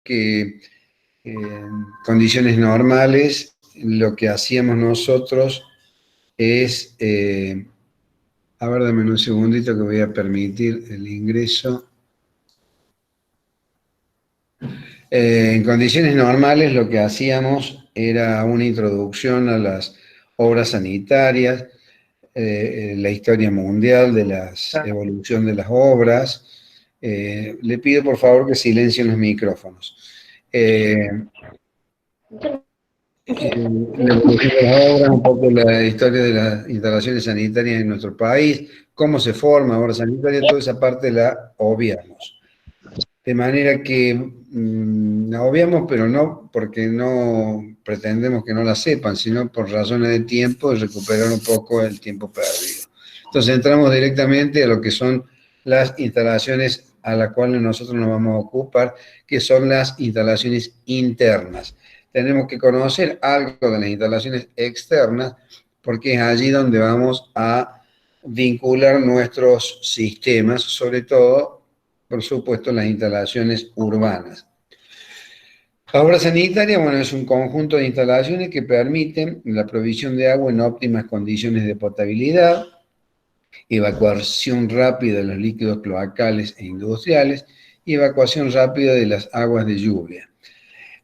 que en condiciones normales lo que hacíamos nosotros es, a ver, dame un segundito que voy a permitir el ingreso. En condiciones normales lo que hacíamos era una introducción a las obras sanitarias, la historia mundial de la evolución de las obras. Le pido por favor que silencien los micrófonos. La evolución de las obras, un poco la historia de las instalaciones sanitarias en nuestro país, cómo se forma obra sanitaria, toda esa parte la obviamos. De manera que la obviamos, pero no porque no pretendemos que no la sepan, sino por razones de tiempo y recuperar un poco el tiempo perdido. Entonces entramos directamente a lo que son las instalaciones a las cuales nosotros nos vamos a ocupar, que son las instalaciones internas. Tenemos que conocer algo de las instalaciones externas, porque es allí donde vamos a vincular nuestros sistemas, sobre todo, por supuesto, las instalaciones urbanas. La obra sanitaria, bueno, es un conjunto de instalaciones que permiten la provisión de agua en óptimas condiciones de potabilidad, evacuación rápida de los líquidos cloacales e industriales y evacuación rápida de las aguas de lluvia.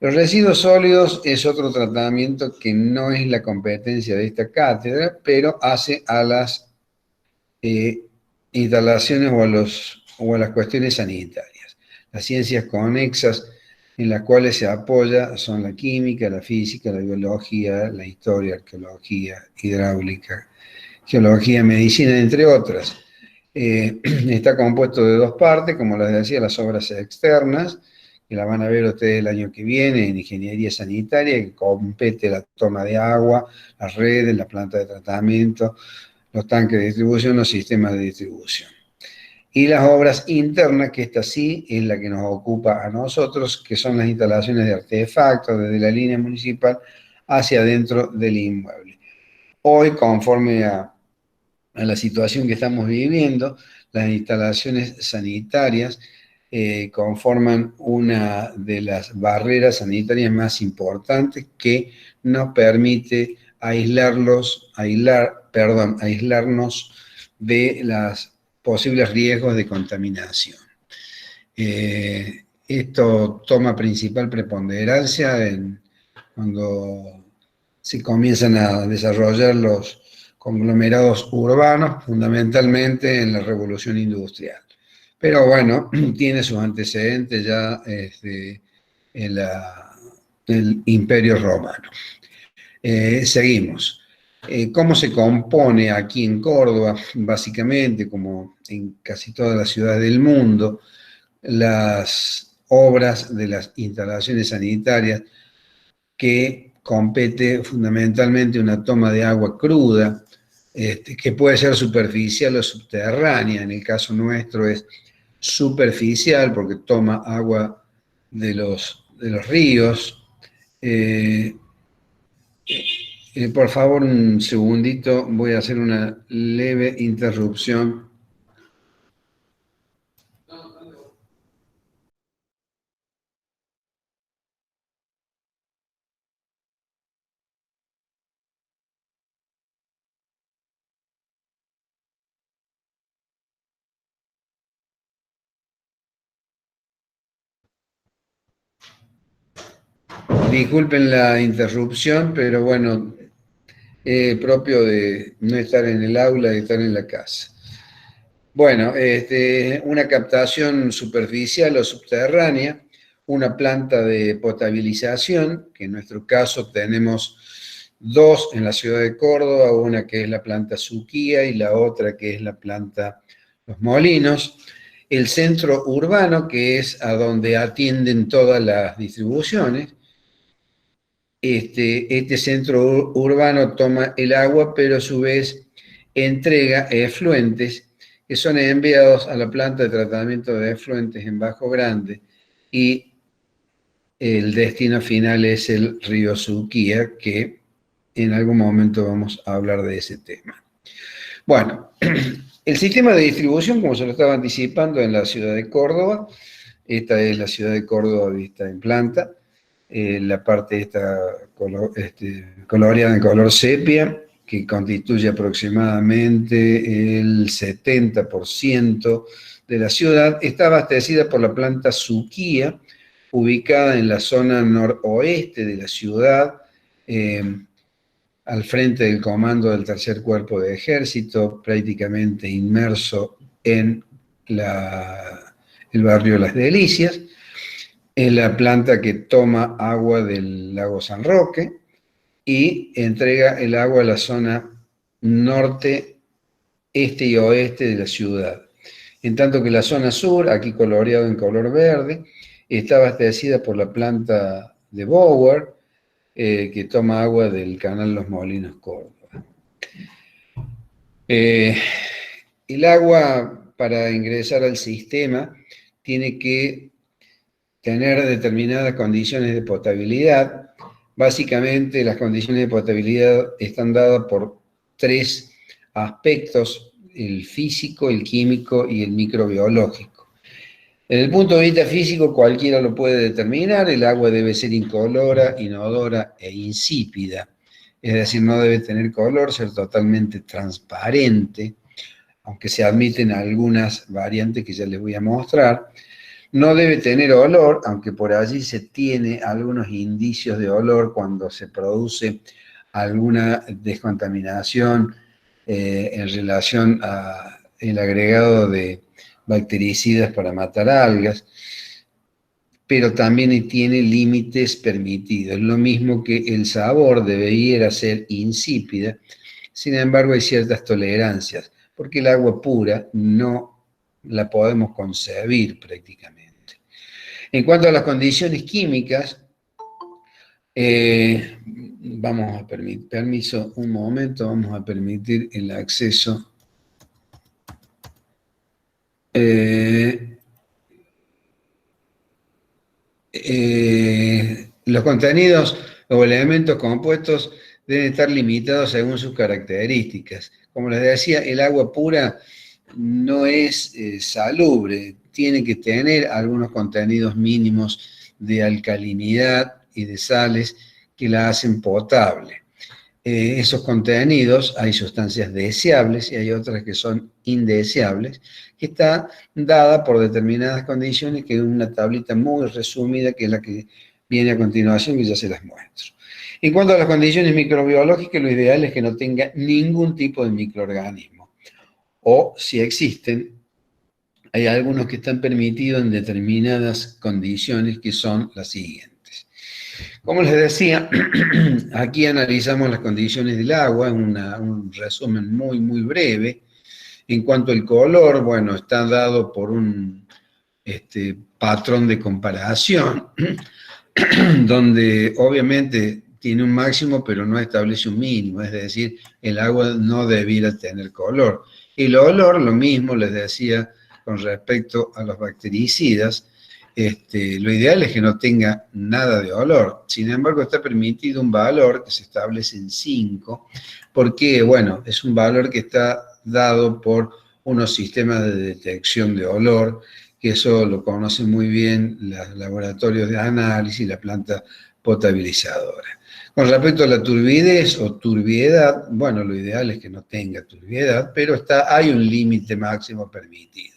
Los residuos sólidos es otro tratamiento que no es la competencia de esta cátedra, pero hace a las instalaciones o a las cuestiones sanitarias. Las ciencias conexas en las cuales se apoya son la química, la física, la biología, la historia, arqueología, hidráulica, geología, medicina, entre otras. Está compuesto de dos partes, como les decía, las obras externas, que la van a ver ustedes el año que viene en ingeniería sanitaria, que compete la toma de agua, las redes, la planta de tratamiento, los tanques de distribución, los sistemas de distribución. Y las obras internas, que esta sí es la que nos ocupa a nosotros, que son las instalaciones de artefactos desde la línea municipal hacia adentro del inmueble. Hoy, conforme a la situación que estamos viviendo, las instalaciones sanitarias conforman una de las barreras sanitarias más importantes que nos permite aislarnos de los posibles riesgos de contaminación. Esto toma principal preponderancia cuando se comienzan a desarrollar los conglomerados urbanos, fundamentalmente en la revolución industrial. Pero bueno, tiene sus antecedentes ya en el Imperio Romano. Seguimos. ¿Cómo se compone aquí en Córdoba? Básicamente, como en casi todas las ciudades del mundo, las obras de las instalaciones sanitarias que compete fundamentalmente una toma de agua cruda, que puede ser superficial o subterránea. En el caso nuestro es superficial porque toma agua de los ríos. Por favor, un segundito, voy a hacer una leve interrupción. Disculpen la interrupción, pero bueno, propio de no estar en el aula, de estar en la casa. Bueno, una captación superficial o subterránea, una planta de potabilización, que en nuestro caso tenemos dos en la ciudad de Córdoba, una que es la planta Suquía y la otra que es la planta Los Molinos. El centro urbano, que es a donde atienden todas las distribuciones. Este centro urbano toma el agua, pero a su vez entrega efluentes que son enviados a la planta de tratamiento de efluentes en Bajo Grande, y el destino final es el río Suquía, que en algún momento vamos a hablar de ese tema. Bueno, el sistema de distribución, como se lo estaba anticipando en la ciudad de Córdoba, Esta es la ciudad de Córdoba vista en planta. La parte esta coloreada en color sepia, que constituye aproximadamente el 70% de la ciudad, está abastecida por la planta Suquía, ubicada en la zona noroeste de la ciudad, al frente del comando del Tercer Cuerpo de Ejército, prácticamente inmerso en el barrio Las Delicias. Es la planta que toma agua del lago San Roque y entrega el agua a la zona norte, este y oeste de la ciudad. En tanto que la zona sur, aquí coloreado en color verde, está abastecida por la planta de Bower, que toma agua del canal Los Molinos, Córdoba. El agua, para ingresar al sistema, tiene que tener determinadas condiciones de potabilidad. Básicamente, las condiciones de potabilidad están dadas por tres aspectos: el físico, el químico y el microbiológico. Desde el punto de vista físico, cualquiera lo puede determinar. El agua debe ser incolora, inodora e insípida. Es decir, no debe tener color, ser totalmente transparente, aunque se admiten algunas variantes que ya les voy a mostrar. No debe tener olor, aunque por allí se tiene algunos indicios de olor cuando se produce alguna descontaminación en relación al agregado de bactericidas para matar algas, pero también tiene límites permitidos. Lo mismo que el sabor debería ser insípida, sin embargo hay ciertas tolerancias, porque el agua pura no la podemos concebir prácticamente. En cuanto a las condiciones químicas, vamos a permitir, permiso, un momento, vamos a permitir el acceso. Los contenidos o elementos compuestos deben estar limitados según sus características. Como les decía, el agua pura no es salubre, tiene que tener algunos contenidos mínimos de alcalinidad y de sales que la hacen potable. Esos contenidos, hay sustancias deseables y hay otras que son indeseables, que está dada por determinadas condiciones, que es una tablita muy resumida, que es la que viene a continuación, que ya se las muestro. En cuanto a las condiciones microbiológicas, lo ideal es que no tenga ningún tipo de microorganismo, o si existen, hay algunos que están permitidos en determinadas condiciones, que son las siguientes. Como les decía, aquí analizamos las condiciones del agua, un resumen muy, muy breve. En cuanto al color, bueno, está dado por un patrón de comparación, donde obviamente tiene un máximo, pero no establece un mínimo, es decir, el agua no debiera tener color. El olor, lo mismo les decía con respecto a los bactericidas, lo ideal es que no tenga nada de olor. Sin embargo, está permitido un valor que se establece en 5, porque, bueno, es un valor que está dado por unos sistemas de detección de olor, que eso lo conocen muy bien los laboratorios de análisis, la planta potabilizadora. Con respecto a la turbidez o turbiedad, bueno, lo ideal es que no tenga turbiedad, pero hay un límite máximo permitido.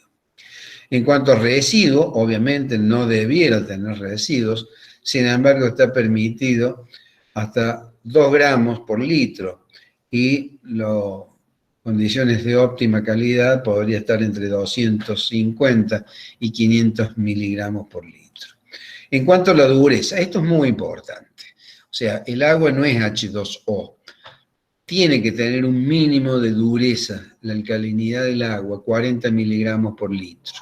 En cuanto a residuos, obviamente no debiera tener residuos, sin embargo está permitido hasta 2 gramos por litro, y las condiciones de óptima calidad podría estar entre 250 y 500 miligramos por litro. En cuanto a la dureza, esto es muy importante. O sea, el agua no es H2O. Tiene que tener un mínimo de dureza, la alcalinidad del agua, 40 miligramos por litro,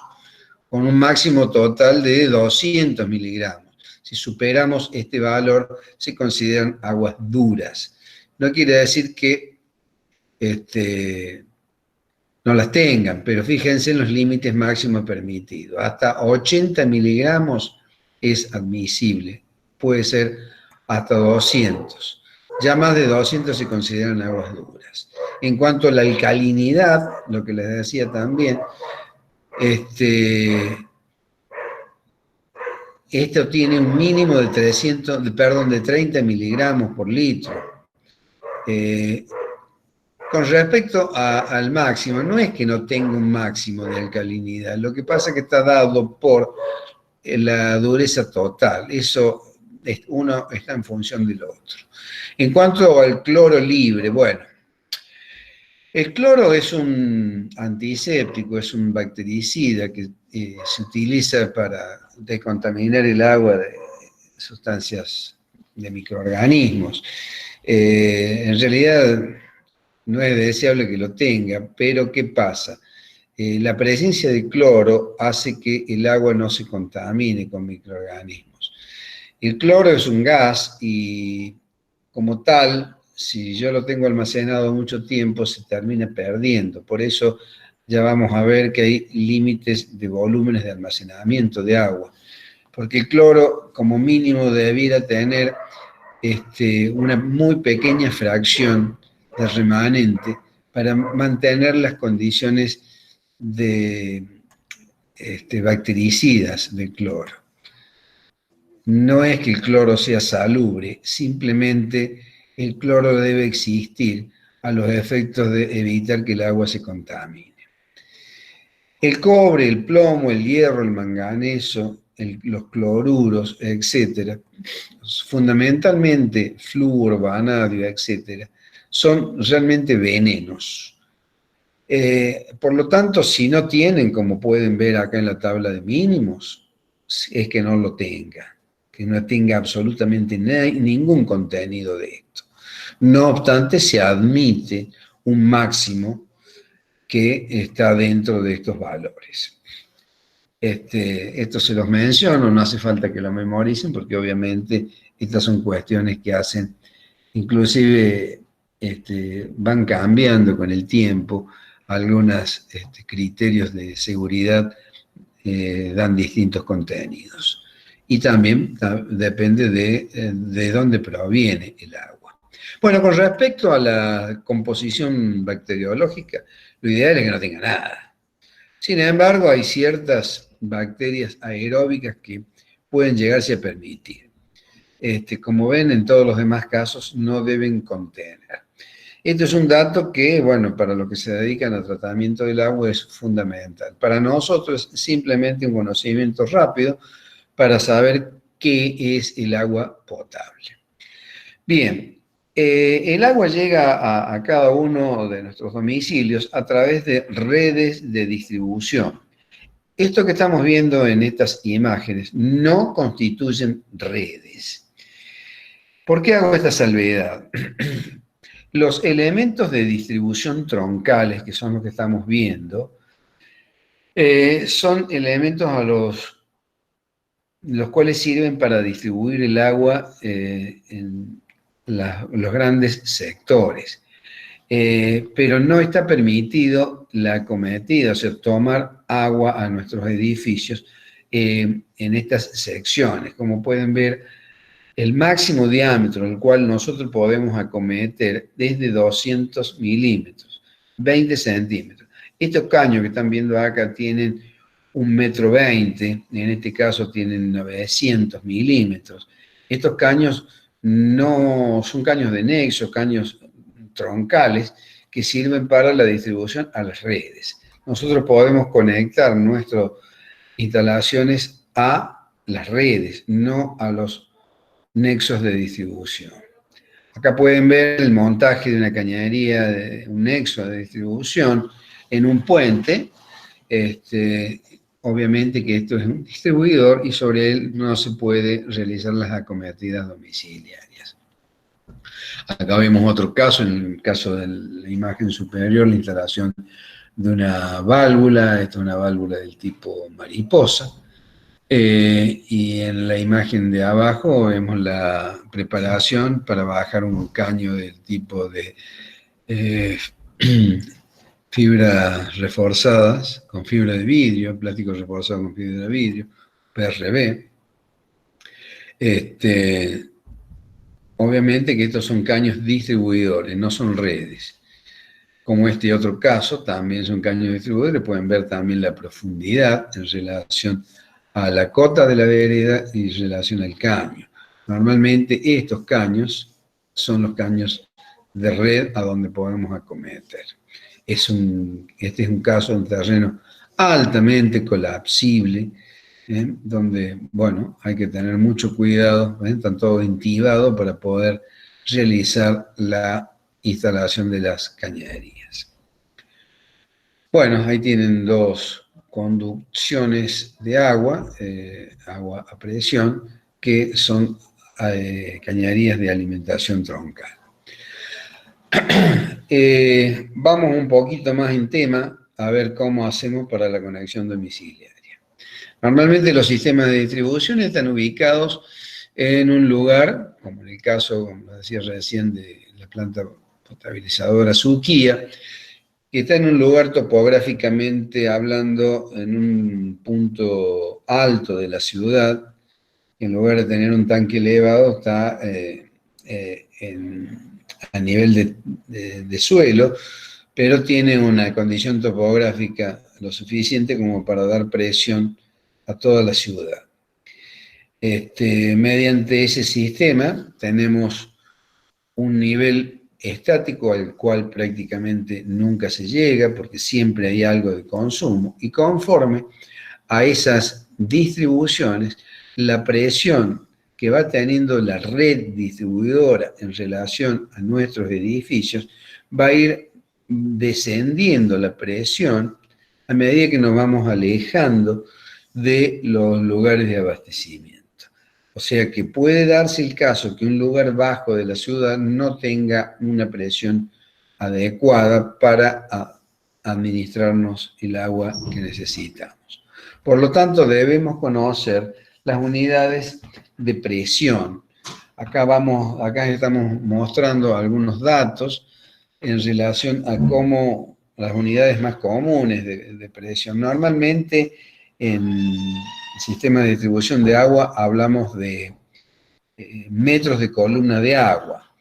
con un máximo total de 200 miligramos. Si superamos este valor, se consideran aguas duras. No quiere decir que no las tengan, pero fíjense en los límites máximos permitidos. Hasta 80 miligramos es admisible, puede ser hasta 200. Ya más de 200 se consideran aguas duras. En cuanto a la alcalinidad, lo que les decía también, esto tiene un mínimo de 30 miligramos por litro. Con respecto al máximo, no es que no tenga un máximo de alcalinidad, lo que pasa es que está dado por la dureza total. Eso uno está en función del otro. En cuanto al cloro libre, bueno, el cloro es un antiséptico, es un bactericida que se utiliza para decontaminar el agua de sustancias de microorganismos. En realidad no es deseable que lo tenga, pero ¿qué pasa? La presencia de cloro hace que el agua no se contamine con microorganismos. El cloro es un gas y como tal, si yo lo tengo almacenado mucho tiempo, se termina perdiendo. Por eso ya vamos a ver que hay límites de volúmenes de almacenamiento de agua. Porque el cloro, como mínimo, debiera tener una muy pequeña fracción de remanente para mantener las condiciones de bactericidas del cloro. No es que el cloro sea salubre, simplemente el cloro debe existir a los efectos de evitar que el agua se contamine. El cobre, el plomo, el hierro, el manganeso, los cloruros, etcétera, fundamentalmente flúor, vanadio, etcétera, son realmente venenos. Por lo tanto, si no tienen, como pueden ver acá en la tabla de mínimos, es que no lo tenga, que no tenga absolutamente ningún contenido de esto. No obstante, se admite un máximo que está dentro de estos valores. Esto se los menciono, no hace falta que lo memoricen, porque obviamente estas son cuestiones que hacen, inclusive van cambiando con el tiempo, algunos criterios de seguridad dan distintos contenidos. Y también depende de dónde proviene el agua. Bueno, con respecto a la composición bacteriológica, lo ideal es que no tenga nada. Sin embargo, hay ciertas bacterias aeróbicas que pueden llegarse a permitir. Como ven, en todos los demás casos no deben contener. Esto es un dato que, bueno, para los que se dedican al tratamiento del agua es fundamental. Para nosotros es simplemente un conocimiento rápido para saber qué es el agua potable. Bien, el agua llega a cada uno de nuestros domicilios a través de redes de distribución. Esto que estamos viendo en estas imágenes no constituyen redes. ¿Por qué hago esta salvedad? Los elementos de distribución troncales, que son los que estamos viendo, son elementos a los cuales sirven para distribuir el agua en los grandes sectores. Pero no está permitido la acometida, o sea, tomar agua a nuestros edificios en estas secciones. Como pueden ver, el máximo diámetro al cual nosotros podemos acometer es de 200 milímetros, 20 centímetros. Estos caños que están viendo acá tienen 1,20 m, en este caso tienen 900 milímetros. Estos caños no son caños de nexo, caños troncales que sirven para la distribución a las redes. Nosotros podemos conectar nuestras instalaciones a las redes, no a los nexos de distribución. Acá pueden ver el montaje de una cañería, de un nexo de distribución en un puente. Obviamente que esto es un distribuidor y sobre él no se puede realizar las acometidas domiciliarias. Acá vemos otro caso, en el caso de la imagen superior, la instalación de una válvula. Esta es una válvula del tipo mariposa. Y en la imagen de abajo vemos la preparación para bajar un caño del tipo de fibras reforzadas con fibra de vidrio, plástico reforzado con fibra de vidrio, PRB. Obviamente que estos son caños distribuidores, no son redes. Como este otro caso, también son caños distribuidores, pueden ver también la profundidad en relación a la cota de la vereda y en relación al caño. Normalmente estos caños son los caños de red a donde podemos acometer. Este es un caso de un terreno altamente colapsible, donde, bueno, hay que tener mucho cuidado, están todos intibados para poder realizar la instalación de las cañerías. Bueno, ahí tienen dos conducciones de agua, agua a presión, que son cañerías de alimentación troncal. Vamos un poquito más en tema a ver cómo hacemos para la conexión domiciliaria. Normalmente los sistemas de distribución están ubicados en un lugar, como en el caso, como decía recién, de la planta potabilizadora Suquía, que está en un lugar topográficamente hablando en un punto alto de la ciudad. En lugar de tener un tanque elevado, está a nivel de suelo, pero tiene una condición topográfica lo suficiente como para dar presión a toda la ciudad. Mediante ese sistema tenemos un nivel estático al cual prácticamente nunca se llega porque siempre hay algo de consumo, y conforme a esas distribuciones, la presión que va teniendo la red distribuidora en relación a nuestros edificios va a ir descendiendo la presión a medida que nos vamos alejando de los lugares de abastecimiento. O sea que puede darse el caso que un lugar bajo de la ciudad no tenga una presión adecuada para administrarnos el agua que necesitamos. Por lo tanto, debemos conocer las unidades de presión. Acá estamos mostrando algunos datos en relación a cómo las unidades más comunes de presión. Normalmente en el sistema de distribución de agua hablamos de metros de columna de agua.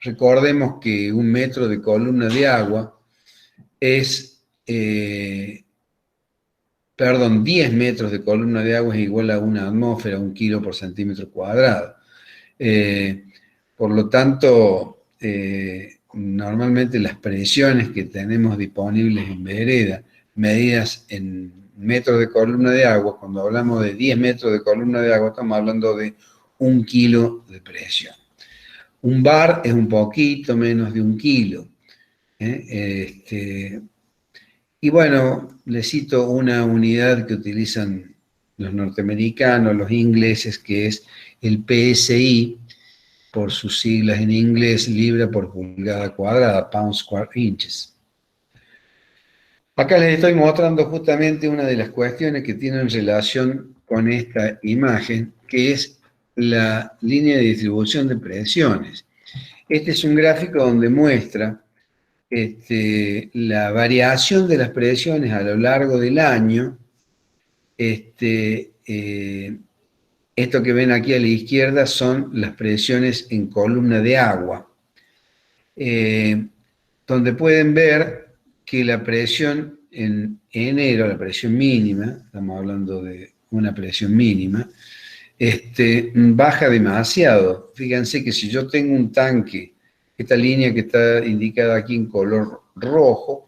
Recordemos que un metro de columna de agua es, 10 metros de columna de agua es igual a una atmósfera, 1 kilo por centímetro cuadrado. Por lo tanto, normalmente las presiones que tenemos disponibles en vereda, medidas en metros de columna de agua, cuando hablamos de 10 metros de columna de agua, estamos hablando de 1 kilo de presión. Un bar es un poquito menos de 1 kilo. Y bueno, les cito una unidad que utilizan los norteamericanos, los ingleses, que es el PSI, por sus siglas en inglés, libra por pulgada cuadrada, pounds square inches. Acá les estoy mostrando justamente una de las cuestiones que tienen relación con esta imagen, que es la línea de distribución de presiones. Este es un gráfico donde muestra la variación de las presiones a lo largo del año. Esto que ven aquí a la izquierda son las presiones en columna de agua, donde pueden ver que la presión en enero, la presión mínima, estamos hablando de una presión mínima, baja demasiado. Fíjense que si yo tengo un tanque, esta línea que está indicada aquí en color rojo,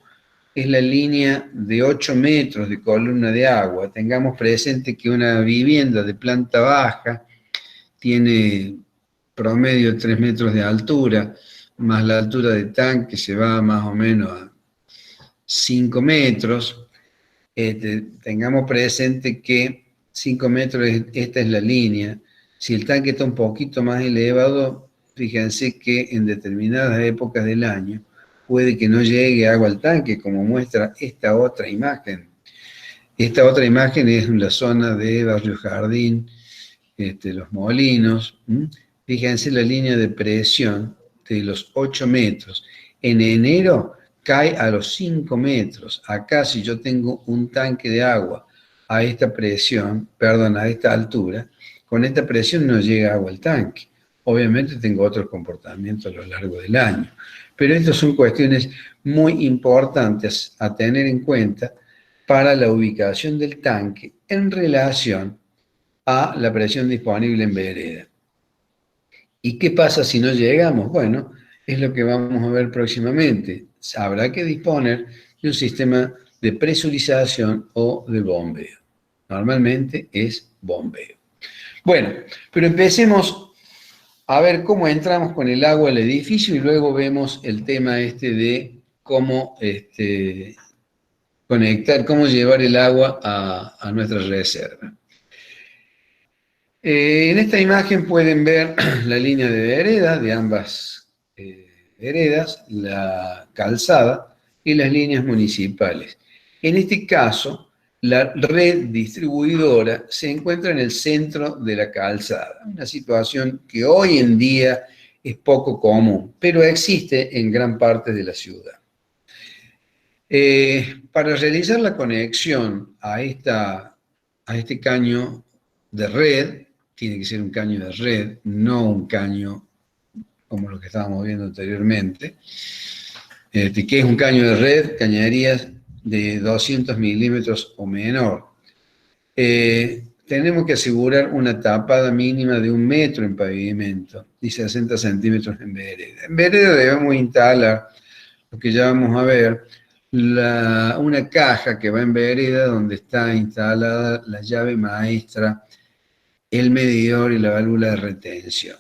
es la línea de 8 metros de columna de agua. Tengamos presente que una vivienda de planta baja tiene promedio de 3 metros de altura, más la altura del tanque se va más o menos a 5 metros. Tengamos presente que 5 metros, esta es la línea. Si el tanque está un poquito más elevado, fíjense que en determinadas épocas del año puede que no llegue agua al tanque, como muestra esta otra imagen. Esta otra imagen es en la zona de Barrio Jardín, Los Molinos. Fíjense la línea de presión de los 8 metros. En enero cae a los 5 metros. Acá, si yo tengo un tanque de agua a esta presión, a esta altura, con esta presión no llega agua al tanque. Obviamente tengo otros comportamientos a lo largo del año. Pero estas son cuestiones muy importantes a tener en cuenta para la ubicación del tanque en relación a la presión disponible en vereda. ¿Y qué pasa si no llegamos? Bueno, es lo que vamos a ver próximamente. Habrá que disponer de un sistema de presurización o de bombeo. Normalmente es bombeo. Bueno, pero empecemos a ver cómo entramos con el agua al edificio y luego vemos el tema este de cómo conectar, cómo llevar el agua a nuestra reserva. En esta imagen pueden ver la línea de vereda de ambas veredas, la calzada y las líneas municipales. En este caso, la red distribuidora se encuentra en el centro de la calzada, una situación que hoy en día es poco común, pero existe en gran parte de la ciudad. Para realizar la conexión a este caño de red, tiene que ser un caño de red, no un caño como lo que estábamos viendo anteriormente. ¿Qué es un caño de red? Cañerías de 200 milímetros o menor. Tenemos que asegurar una tapada mínima de 1 metro en pavimento y 60 centímetros en vereda. En vereda debemos instalar lo que ya vamos a ver, una caja que va en vereda donde está instalada la llave maestra, el medidor y la válvula de retención.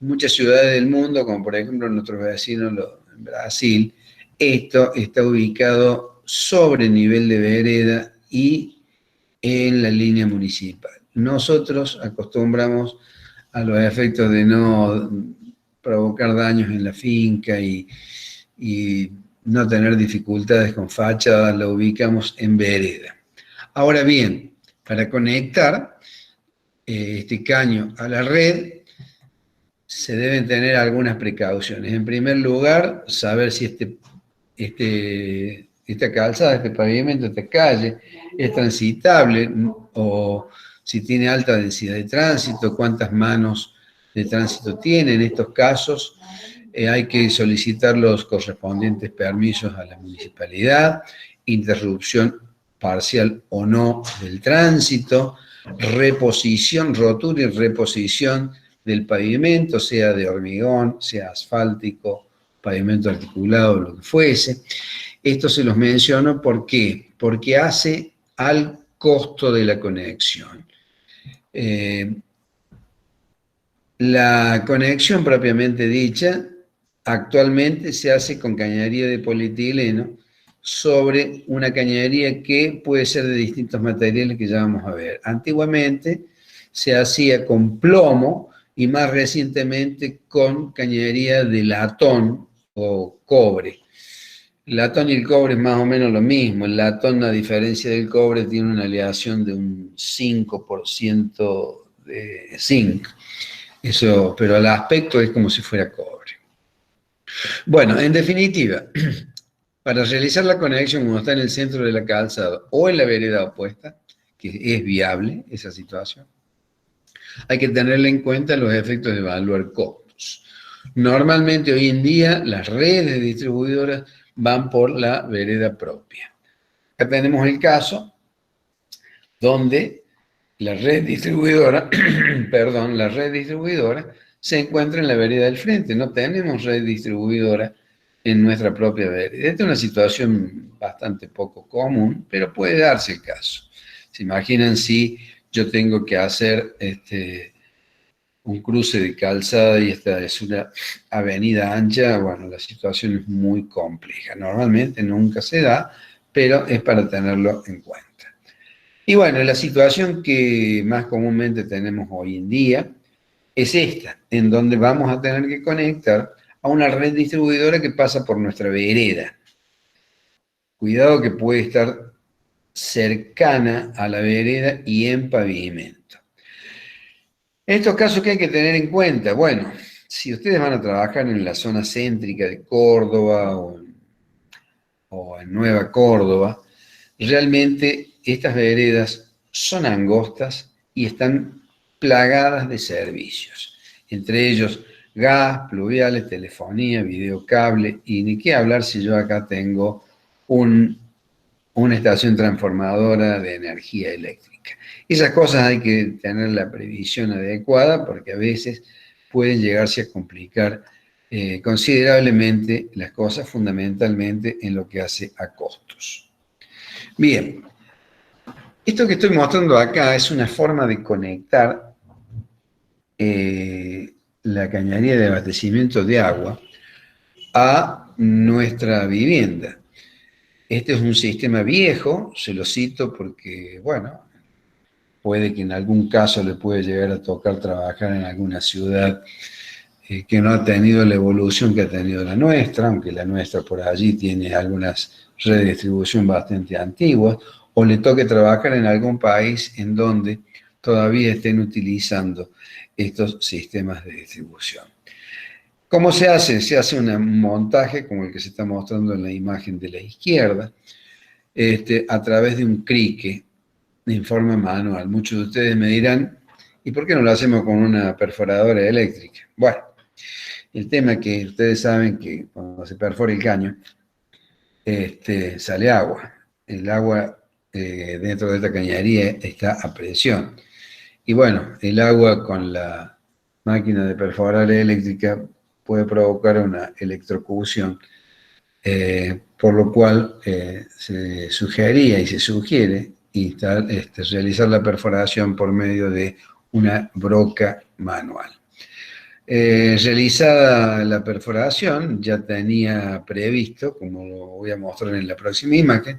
En muchas ciudades del mundo, como por ejemplo nuestros vecinos en Brasil, esto está ubicado sobre el nivel de vereda y en la línea municipal. Nosotros acostumbramos a los efectos de no provocar daños en la finca y no tener dificultades con fachadas, la ubicamos en vereda. Ahora bien, para conectar este caño a la red, se deben tener algunas precauciones. En primer lugar, saber si esta calzada, este pavimento, esta calle, es transitable o si tiene alta densidad de tránsito, cuántas manos de tránsito tiene. En estos casos hay que solicitar los correspondientes permisos a la municipalidad, interrupción parcial o no del tránsito, reposición, rotura y reposición del pavimento, sea de hormigón, sea asfáltico, pavimento articulado, lo que fuese. Esto se los menciono, ¿por qué? Porque hace al costo de la conexión. La conexión propiamente dicha actualmente se hace con cañería de polietileno sobre una cañería que puede ser de distintos materiales que ya vamos a ver. Antiguamente se hacía con plomo y más recientemente con cañería de latón o cobre. El latón y el cobre es más o menos lo mismo. El latón, a diferencia del cobre, tiene una aleación de un 5% de zinc. Eso, pero el aspecto es como si fuera cobre. Bueno, en definitiva, para realizar la conexión cuando está en el centro de la calzada o en la vereda opuesta, que es viable esa situación, hay que tenerle en cuenta los efectos de evaluar costos. Normalmente hoy en día las redes distribuidoras van por la vereda propia. Acá tenemos el caso donde la red distribuidora, perdón, la red distribuidora se encuentra en la vereda del frente. No tenemos red distribuidora en nuestra propia vereda. Esta es una situación bastante poco común, pero puede darse el caso. ¿Se imaginan si yo tengo que hacer un cruce de calzada y esta es una avenida ancha? Bueno, la situación es muy compleja. Normalmente nunca se da, pero es para tenerlo en cuenta. Y bueno, la situación que más comúnmente tenemos hoy en día es esta, en donde vamos a tener que conectar a una red distribuidora que pasa por nuestra vereda. Cuidado que puede estar cercana a la vereda y en pavimento. En estos casos, ¿qué hay que tener en cuenta? Bueno, si ustedes van a trabajar en la zona céntrica de Córdoba o en Nueva Córdoba, realmente estas veredas son angostas y están plagadas de servicios, entre ellos gas, pluviales, telefonía, videocable, y ni qué hablar si yo acá tengo una estación transformadora de energía eléctrica. pública. Esas cosas hay que tener la previsión adecuada porque a veces pueden llegarse a complicar considerablemente las cosas, fundamentalmente en lo que hace a costos. Bien, esto que estoy mostrando acá es una forma de conectar la cañería de abastecimiento de agua a nuestra vivienda. Este es un sistema viejo, se lo cito porque, bueno, puede que en algún caso le puede llegar a tocar trabajar en alguna ciudad que no ha tenido la evolución que ha tenido la nuestra, aunque la nuestra por allí tiene algunas redes de distribución bastante antiguas, o le toque trabajar en algún país en donde todavía estén utilizando estos sistemas de distribución. ¿Cómo se hace? Se hace un montaje como el que se está mostrando en la imagen de la izquierda, a través de un crique en forma manual. Muchos de ustedes me dirán, ¿y por qué no lo hacemos con una perforadora eléctrica? Bueno, el tema es que ustedes saben que cuando se perfora el caño, sale agua. El agua dentro de esta cañería está a presión. Y bueno, el agua con la máquina de perforar eléctrica puede provocar una electrocución, por lo cual se sugería y se sugiere realizar la perforación por medio de una broca manual. Realizada la perforación, ya tenía previsto, como lo voy a mostrar en la próxima imagen,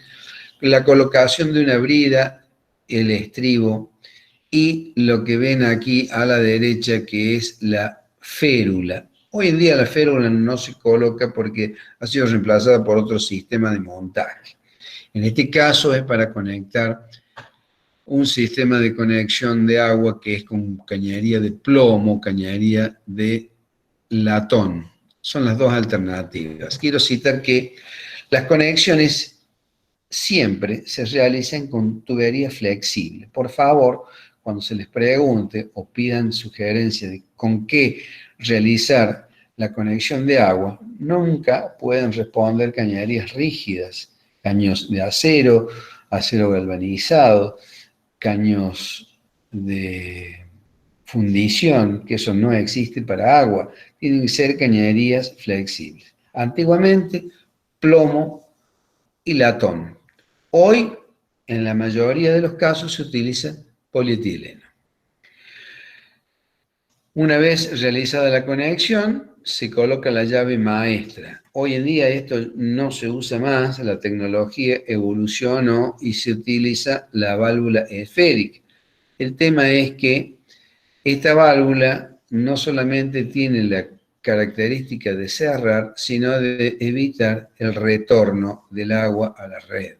la colocación de una brida, el estribo y lo que ven aquí a la derecha que es la férula. Hoy en día la férula no se coloca porque ha sido reemplazada por otro sistema de montaje. En este caso es para conectar un sistema de conexión de agua que es con cañería de plomo, cañería de latón. Son las dos alternativas. Quiero citar que las conexiones siempre se realizan con tubería flexible. Por favor, cuando se les pregunte o pidan sugerencias de con qué realizar la conexión de agua, nunca pueden responder cañerías rígidas, caños de acero, acero galvanizado, caños de fundición, que eso no existe para agua, tienen que ser cañerías flexibles. Antiguamente, plomo y latón. Hoy, en la mayoría de los casos, se utiliza polietileno. Una vez realizada la conexión, se coloca la llave maestra. Hoy en día esto no se usa más, la tecnología evolucionó y se utiliza la válvula esférica. El tema es que esta válvula no solamente tiene la característica de cerrar, sino de evitar el retorno del agua a la red.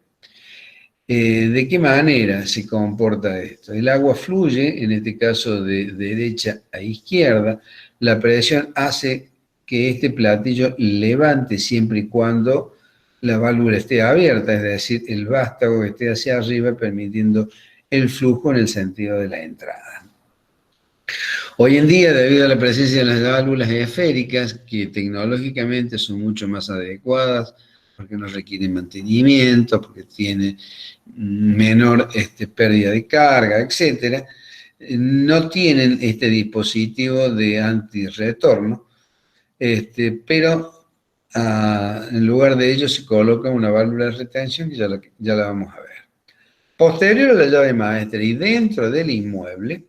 ¿De qué manera se comporta esto? El agua fluye, en este caso de derecha a izquierda, la presión hace que este platillo levante siempre y cuando la válvula esté abierta, es decir, el vástago esté hacia arriba, permitiendo el flujo en el sentido de la entrada. Hoy en día, debido a la presencia de las válvulas esféricas, que tecnológicamente son mucho más adecuadas, porque no requieren mantenimiento, porque tienen menor pérdida de carga, etc., no tienen este dispositivo de antirretorno, pero en lugar de ello se coloca una válvula de retención que ya la vamos a ver. Posterior a la llave maestra y dentro del inmueble,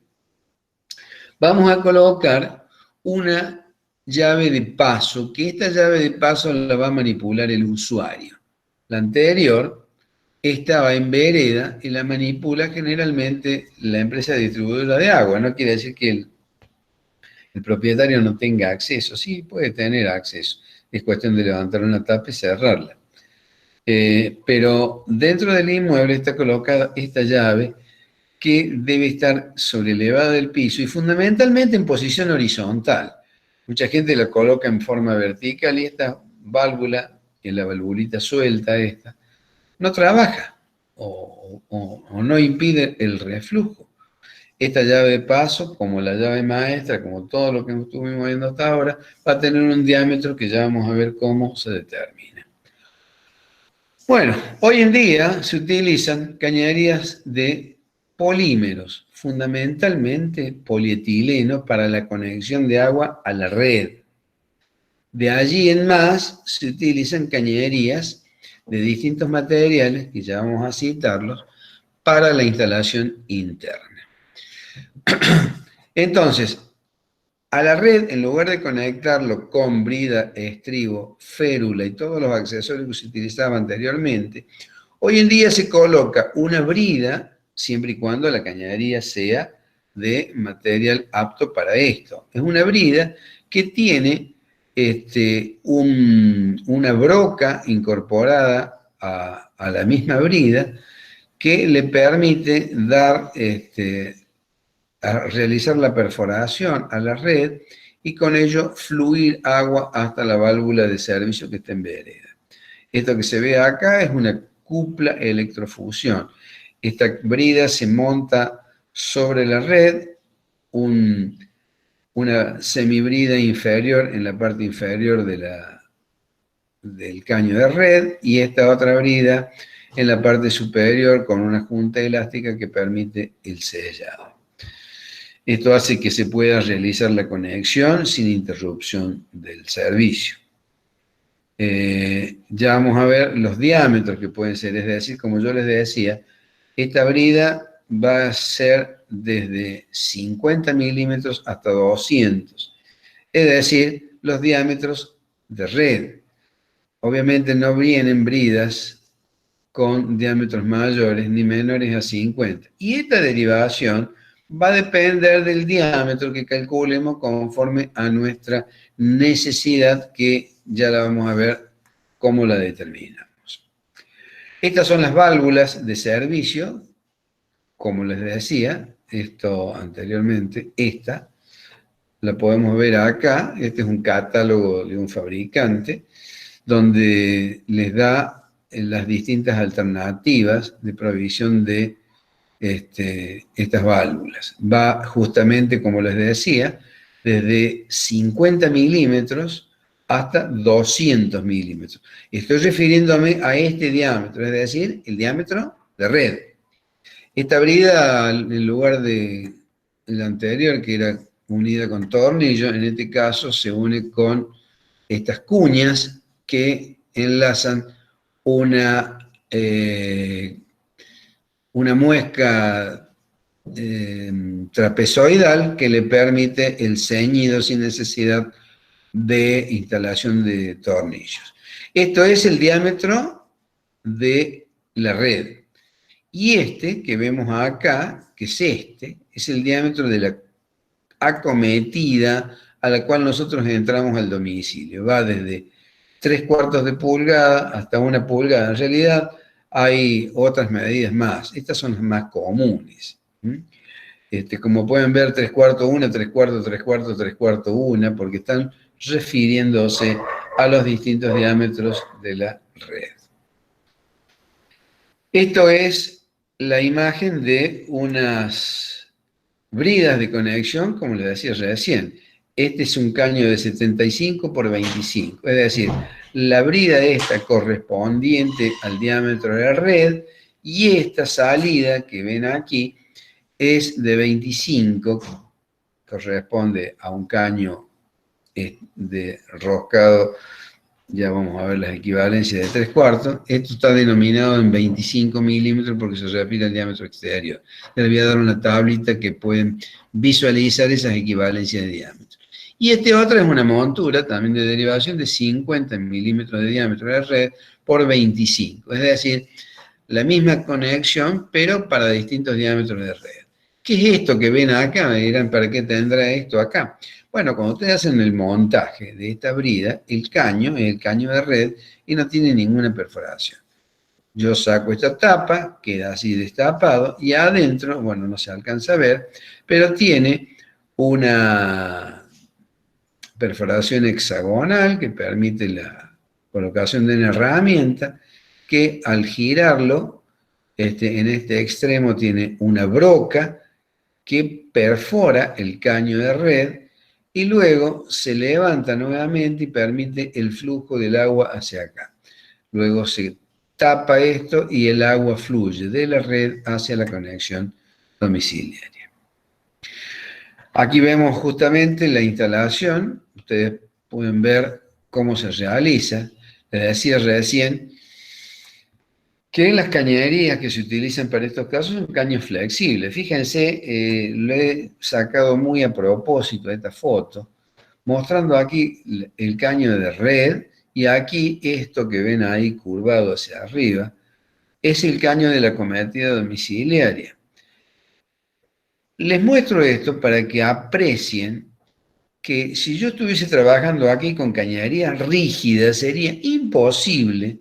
vamos a colocar una llave de paso, que esta llave de paso la va a manipular el usuario. La anterior estaba en vereda y la manipula generalmente la empresa distribuidora de agua. No quiere decir que el propietario no tenga acceso. Sí, puede tener acceso. Es cuestión de levantar una tapa y cerrarla. Pero dentro del inmueble está colocada esta llave que debe estar sobrelevada del piso y fundamentalmente en posición horizontal. Mucha gente la coloca en forma vertical y esta válvula, que es la valvulita suelta esta, no trabaja o no impide el reflujo. Esta llave de paso, como la llave maestra, como todo lo que estuvimos viendo hasta ahora, va a tener un diámetro que ya vamos a ver cómo se determina. Bueno, hoy en día se utilizan cañerías de polímeros, fundamentalmente polietileno para la conexión de agua a la red. De allí en más se utilizan cañerías de distintos materiales, que ya vamos a citarlos, para la instalación interna. Entonces, a la red, en lugar de conectarlo con brida, estribo, férula y todos los accesorios que se utilizaban anteriormente, hoy en día se coloca una brida, siempre y cuando la cañería sea de material apto para esto. Es una brida que tiene una broca incorporada a la misma brida que le permite dar, a realizar la perforación a la red y con ello fluir agua hasta la válvula de servicio que está en vereda. Esto que se ve acá es una cupla electrofusión. Esta brida se monta sobre la red, una semibrida inferior en la parte inferior del caño de red y esta otra brida en la parte superior con una junta elástica que permite el sellado. Esto hace que se pueda realizar la conexión sin interrupción del servicio. Ya vamos a ver los diámetros que pueden ser, es decir, como yo les decía, esta brida va a ser desde 50 milímetros hasta 200, es decir, los diámetros de red. Obviamente no vienen bridas con diámetros mayores ni menores a 50. Y esta derivación va a depender del diámetro que calculemos conforme a nuestra necesidad, que ya la vamos a ver cómo la determinamos. Estas son las válvulas de servicio, como les decía, esto anteriormente, esta la podemos ver acá. Este es un catálogo de un fabricante donde les da las distintas alternativas de provisión de estas válvulas. Va justamente, como les decía, desde 50 milímetros hasta 200 milímetros. Estoy refiriéndome a este diámetro, es decir, el diámetro de red. Esta brida, en lugar de la anterior, que era unida con tornillo, en este caso se une con estas cuñas que enlazan una muesca trapezoidal que le permite el ceñido sin necesidad de instalación de tornillos. Esto es el diámetro de la red. Y este que vemos acá, que es es el diámetro de la acometida a la cual nosotros entramos al domicilio. Va desde 3/4 de pulgada hasta 1 pulgada. En realidad hay otras medidas más. Estas son las más comunes. Como pueden ver, 3/4, 1, 3/4, 3/4, 3/4, 1, porque están refiriéndose a los distintos diámetros de la red. Esto es la imagen de unas bridas de conexión, como les decía recién. Este es un caño de 75 por 25, es decir, la brida esta correspondiente al diámetro de la red y esta salida que ven aquí es de 25, corresponde a un caño de roscado. Ya vamos a ver las equivalencias de 3/4. Esto está denominado en 25 milímetros porque se refiere al diámetro exterior. Les voy a dar una tablita que pueden visualizar esas equivalencias de diámetro. Y este otro es una montura también de derivación de 50 milímetros de diámetro de la red por 25. Es decir, la misma conexión, pero para distintos diámetros de red. ¿Qué es esto que ven acá? Me dirán, ¿para qué tendrá esto acá? Bueno, cuando ustedes hacen el montaje de esta brida, el caño es el caño de red y no tiene ninguna perforación. Yo saco esta tapa, queda así destapado, y adentro, bueno, no se alcanza a ver, pero tiene una perforación hexagonal que permite la colocación de una herramienta que al girarlo, en este extremo tiene una broca que perfora el caño de red y luego se levanta nuevamente y permite el flujo del agua hacia acá. Luego se tapa esto y el agua fluye de la red hacia la conexión domiciliaria. Aquí vemos justamente la instalación. Ustedes pueden ver cómo se realiza. Les decía recién que las cañerías que se utilizan para estos casos son caños flexibles. Fíjense, lo he sacado muy a propósito de esta foto, mostrando aquí el caño de red, y aquí esto que ven ahí curvado hacia arriba es el caño de la cometida domiciliaria. Les muestro esto para que aprecien que si yo estuviese trabajando aquí con cañería rígida sería imposible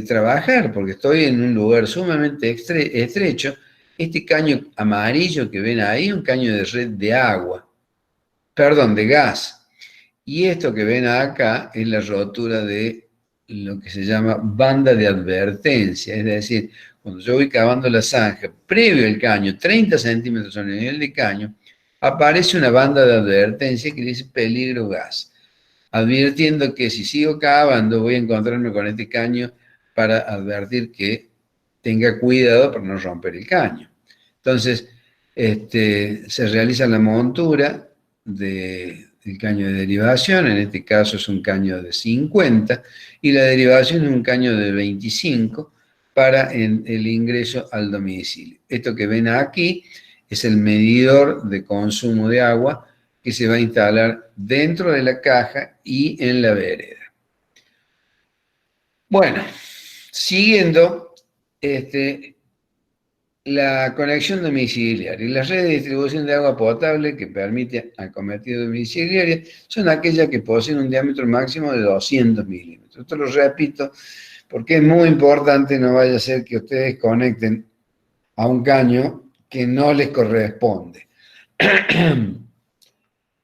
trabajar, porque estoy en un lugar sumamente estrecho. Este caño amarillo que ven ahí, un caño de red de agua, perdón, de gas. Y esto que ven acá es la rotura de lo que se llama banda de advertencia, es decir, cuando yo voy cavando la zanja, previo al caño, 30 centímetros sobre el nivel de caño, aparece una banda de advertencia que dice peligro gas, advirtiendo que si sigo cavando voy a encontrarme con este caño para advertir que tenga cuidado para no romper el caño. Entonces, se realiza la montura del caño de derivación, en este caso es un caño de 50, y la derivación es un caño de 25 para el ingreso al domicilio. Esto que ven aquí es el medidor de consumo de agua que se va a instalar dentro de la caja y en la vereda. Bueno, siguiendo, la conexión domiciliaria. Las redes de distribución de agua potable que permite acometido domiciliaria son aquellas que poseen un diámetro máximo de 200 milímetros. Esto lo repito porque es muy importante, no vaya a ser que ustedes conecten a un caño que no les corresponde.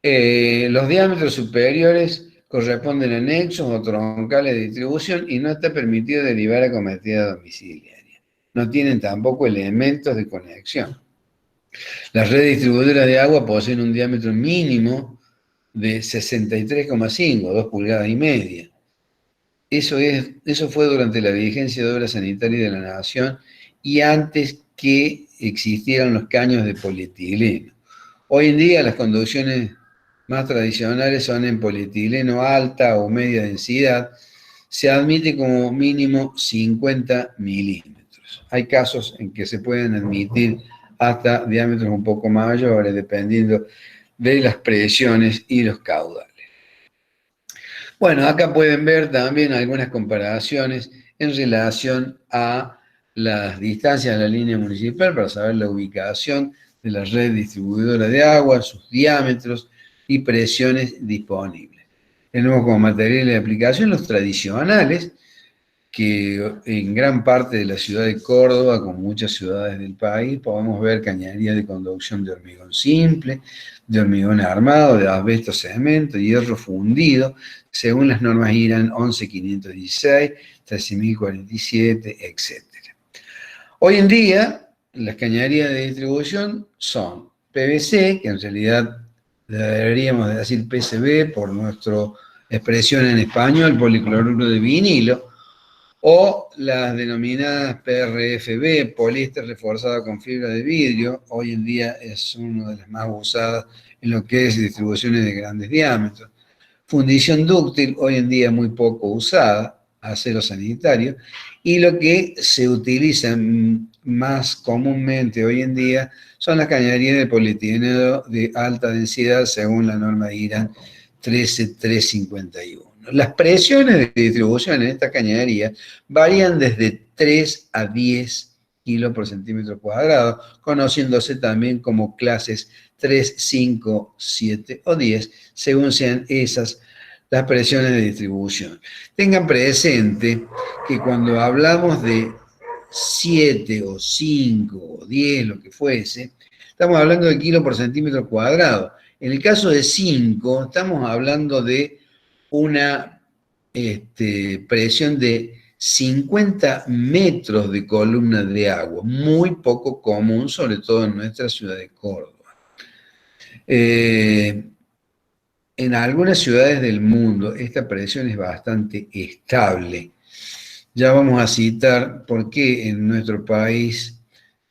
Los diámetros superiores corresponden a nexos o troncales de distribución y no está permitido derivar acometida domiciliaria. No tienen tampoco elementos de conexión. Las redes distribuidoras de agua poseen un diámetro mínimo de 63,5, 2 pulgadas y media. Eso fue durante la vigencia de obra sanitaria de la Nación y antes que existieran los caños de polietileno. Hoy en día las conducciones más tradicionales son en polietileno alta o media densidad. Se admite como mínimo 50 milímetros. Hay casos en que se pueden admitir hasta diámetros un poco mayores, dependiendo de las presiones y los caudales. Bueno, acá pueden ver también algunas comparaciones en relación a las distancias de la línea municipal para saber la ubicación de la red distribuidora de agua, sus diámetros y presiones disponibles. Tenemos como materiales de aplicación los tradicionales, que en gran parte de la ciudad de Córdoba, como muchas ciudades del país, podemos ver cañerías de conducción de hormigón simple, de hormigón armado, de asbesto, cemento, hierro fundido, según las normas IRAN 11516, 13047, etc. Hoy en día, las cañerías de distribución son PVC, que en realidad deberíamos decir PCB por nuestra expresión en español, policloruro de vinilo, o las denominadas PRFB, poliéster reforzado con fibra de vidrio. Hoy en día es una de las más usadas en lo que es distribuciones de grandes diámetros. Fundición dúctil, hoy en día muy poco usada, acero sanitario, y lo que se utiliza más comúnmente hoy en día son las cañerías de polietileno de alta densidad según la norma IRAN 13351. Las presiones de distribución en esta cañería varían desde 3 a 10 kilos por centímetro cuadrado, conociéndose también como clases 3, 5, 7 o 10, según sean esas las presiones de distribución. Tengan presente que cuando hablamos de 7 o 5 o 10, lo que fuese, estamos hablando de kilos por centímetro cuadrado. En el caso de 5, estamos hablando de una presión de 50 metros de columna de agua, muy poco común, sobre todo en nuestra ciudad de Córdoba. En algunas ciudades del mundo esta presión es bastante estable. Ya vamos a citar por qué en nuestro país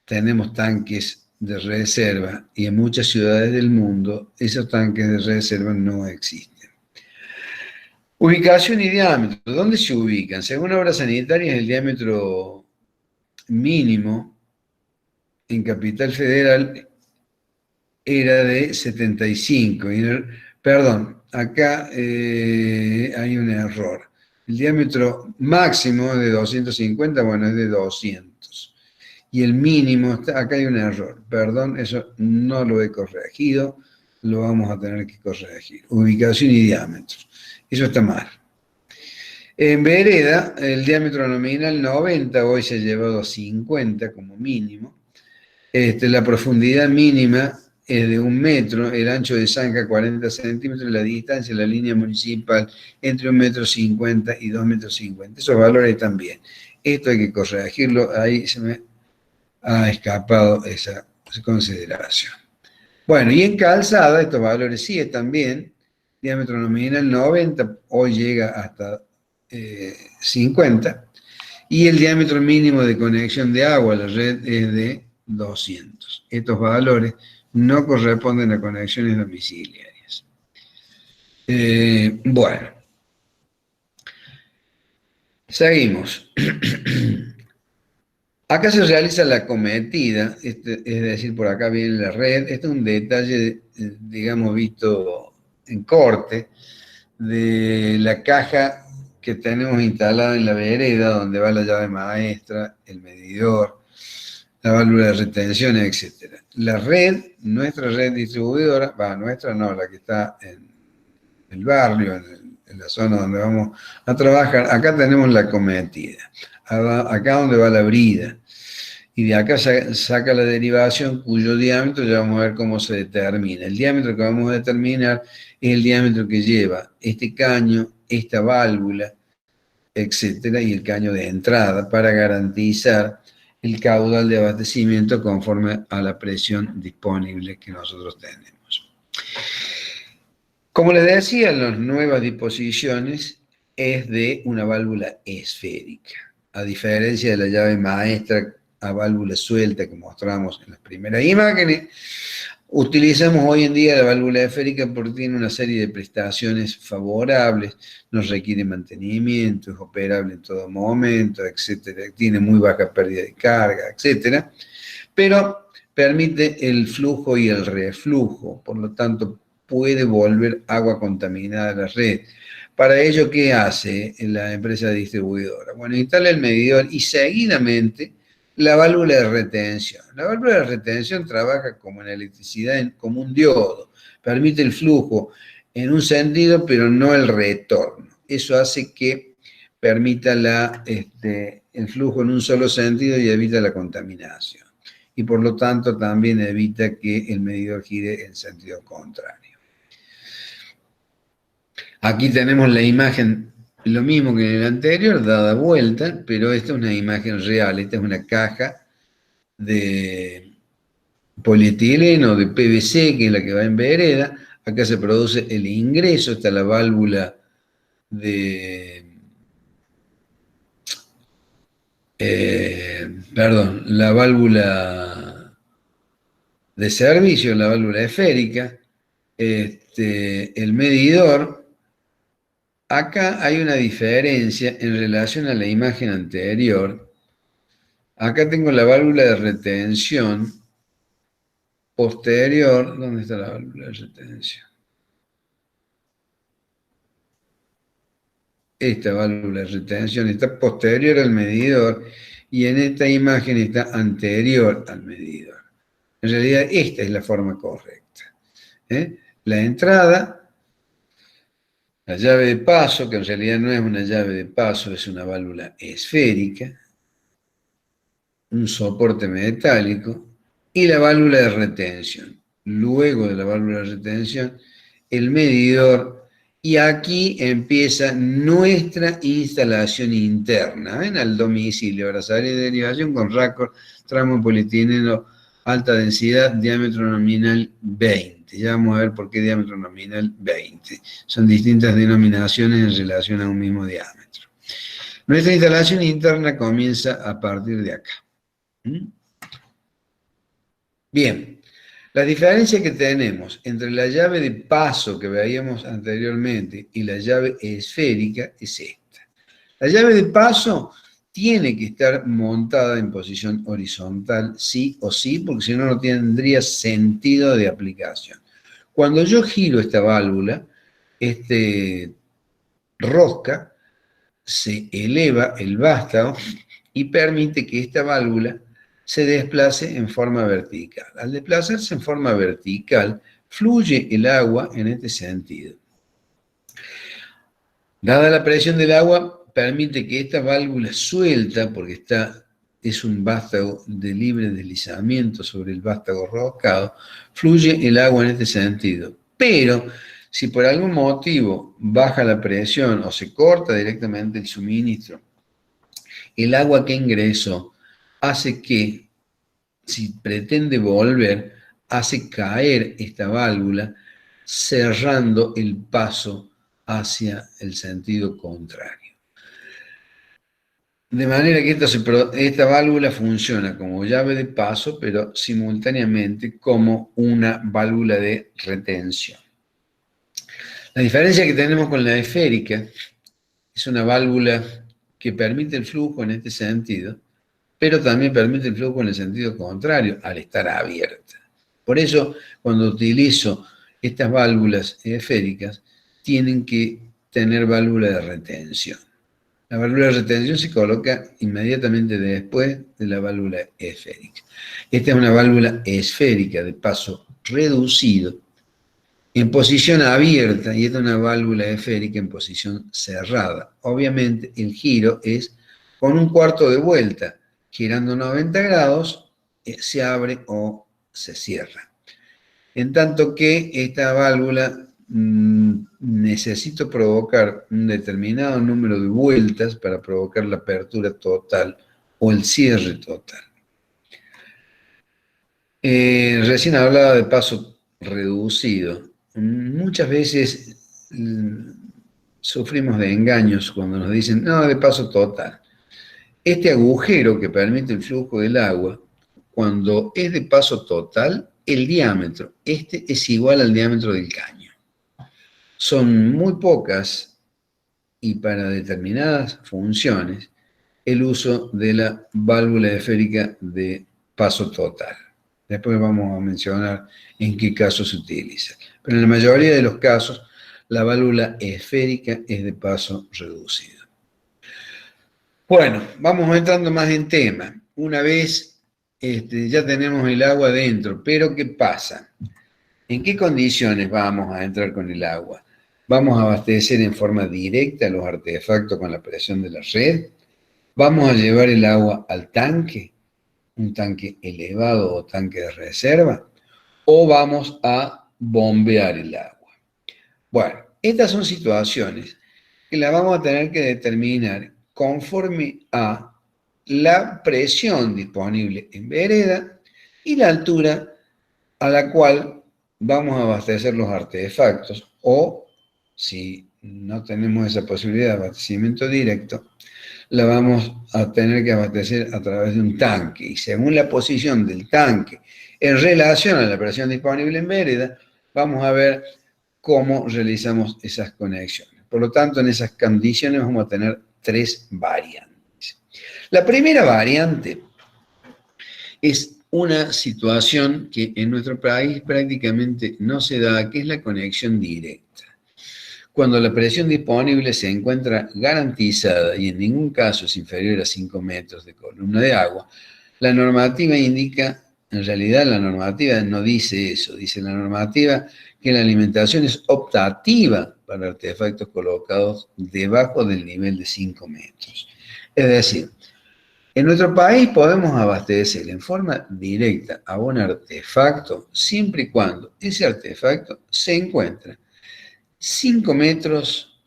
tenemos tanques de reserva y en muchas ciudades del mundo esos tanques de reserva no existen. Ubicación y diámetro. ¿Dónde se ubican? Según obras sanitarias, el diámetro mínimo en Capital Federal era de 75. Perdón, acá hay un error. El diámetro máximo de 250, bueno, es de 200. Y el mínimo, acá hay un error. Perdón, eso no lo he corregido. Lo vamos a tener que corregir. Ubicación y diámetro. Eso está mal. En vereda, el diámetro nominal 90, hoy se ha llevado a 50 como mínimo. La profundidad mínima es de 1 metro, el ancho de zanja 40 centímetros, la distancia de la línea municipal entre 1,50 m y 2,50 m. Esos valores también. Esto hay que corregirlo, ahí se me ha escapado esa consideración. Bueno, y en calzada, estos valores sí están bien. Diámetro nominal 90, hoy llega hasta 50. Y el diámetro mínimo de conexión de agua a la red es de 200. Estos valores no corresponden a conexiones domiciliarias. Bueno, seguimos. Acá se realiza la acometida, es decir, por acá viene la red. Este es un detalle, digamos, visto en corte, de la caja que tenemos instalada en la vereda, donde va la llave maestra, el medidor, la válvula de retención, etc. La red, nuestra red distribuidora, nuestra no, la que está en el barrio, en la zona donde vamos a trabajar, acá tenemos la acometida, acá donde va la brida, y de acá saca la derivación cuyo diámetro ya vamos a ver cómo se determina. El diámetro que vamos a determinar es el diámetro que lleva este caño, esta válvula, etcétera, y el caño de entrada para garantizar el caudal de abastecimiento conforme a la presión disponible que nosotros tenemos. Como les decía, las nuevas disposiciones es de una válvula esférica, a diferencia de la llave maestra a válvula suelta que mostramos en las primeras imágenes. Utilizamos hoy en día la válvula esférica porque tiene una serie de prestaciones favorables, no requiere mantenimiento, es operable en todo momento, etcétera, tiene muy baja pérdida de carga, etcétera, pero permite el flujo y el reflujo, por lo tanto puede volver agua contaminada a la red. Para ello, ¿qué hace la empresa distribuidora? Bueno, instala el medidor y seguidamente la válvula de retención. La válvula de retención trabaja como en electricidad, como un diodo. Permite el flujo en un sentido, pero no el retorno. Eso hace que permita el flujo en un solo sentido y evita la contaminación. Y por lo tanto también evita que el medidor gire en sentido contrario. Aquí tenemos la imagen, lo mismo que en el anterior, dada vuelta, pero esta es una imagen real. Esta es una caja de polietileno, de PVC, que es la que va en vereda. Acá se produce el ingreso, está la válvula la válvula de servicio, la válvula esférica, el medidor. Acá hay una diferencia en relación a la imagen anterior. Acá tengo la válvula de retención posterior. ¿Dónde está la válvula de retención? Esta válvula de retención está posterior al medidor y en esta imagen está anterior al medidor. En realidad esta es la forma correcta. La entrada, la llave de paso, que en realidad no es una llave de paso, es una válvula esférica, un soporte metálico, y la válvula de retención. Luego de la válvula de retención, el medidor, y aquí empieza nuestra instalación interna, al domicilio, abrazadera y derivación con raccord, tramo polietileno, alta densidad, diámetro nominal 20. Ya vamos a ver por qué diámetro nominal 20. Son distintas denominaciones en relación a un mismo diámetro. Nuestra instalación interna comienza a partir de acá. Bien, la diferencia que tenemos entre la llave de paso que veíamos anteriormente y la llave esférica es esta. La llave de paso tiene que estar montada en posición horizontal, sí o sí, porque si no, no tendría sentido de aplicación. Cuando yo giro esta válvula, este rosca, se eleva el vástago y permite que esta válvula se desplace en forma vertical. Al desplazarse en forma vertical, fluye el agua en este sentido. Dada la presión del agua, permite que esta válvula suelta, porque es un vástago de libre deslizamiento sobre el vástago roscado, fluye el agua en este sentido. Pero si por algún motivo baja la presión o se corta directamente el suministro, el agua que ingresó hace que, si pretende volver, hace caer esta válvula cerrando el paso hacia el sentido contrario. De manera que esta válvula funciona como llave de paso, pero simultáneamente como una válvula de retención. La diferencia que tenemos con la esférica es una válvula que permite el flujo en este sentido, pero también permite el flujo en el sentido contrario, al estar abierta. Por eso, cuando utilizo estas válvulas esféricas, tienen que tener válvula de retención. La válvula de retención se coloca inmediatamente después de la válvula esférica. Esta es una válvula esférica de paso reducido en posición abierta y esta es una válvula esférica en posición cerrada. Obviamente el giro es con un cuarto de vuelta, girando 90 grados, se abre o se cierra. En tanto que esta válvula necesito provocar un determinado número de vueltas para provocar la apertura total o el cierre total. Recién hablaba de paso reducido. Muchas veces sufrimos de engaños cuando nos dicen, no, de paso total. Este agujero que permite el flujo del agua, cuando es de paso total, el diámetro, este es igual al diámetro del caño. Son muy pocas y para determinadas funciones el uso de la válvula esférica de paso total. Después vamos a mencionar en qué casos se utiliza. Pero en la mayoría de los casos, la válvula esférica es de paso reducido. Bueno, vamos entrando más en tema. Una vez ya tenemos el agua dentro, pero ¿qué pasa? ¿En qué condiciones vamos a entrar con el agua? ¿Vamos a abastecer en forma directa los artefactos con la presión de la red? ¿Vamos a llevar el agua al tanque, un tanque elevado o tanque de reserva? ¿O vamos a bombear el agua? Bueno, estas son situaciones que las vamos a tener que determinar conforme a la presión disponible en vereda y la altura a la cual vamos a abastecer los artefactos, o si no tenemos esa posibilidad de abastecimiento directo, la vamos a tener que abastecer a través de un tanque, y según la posición del tanque en relación a la presión disponible en vereda, vamos a ver cómo realizamos esas conexiones. Por lo tanto, en esas condiciones vamos a tener tres variantes. La primera variante es una situación que en nuestro país prácticamente no se da, que es la conexión directa. Cuando la presión disponible se encuentra garantizada y en ningún caso es inferior a 5 metros de columna de agua, la normativa indica, en realidad la normativa no dice eso, dice la normativa que la alimentación es optativa para artefactos colocados debajo del nivel de 5 metros. Es decir, en nuestro país podemos abastecer en forma directa a un artefacto siempre y cuando ese artefacto se encuentra 5 metros,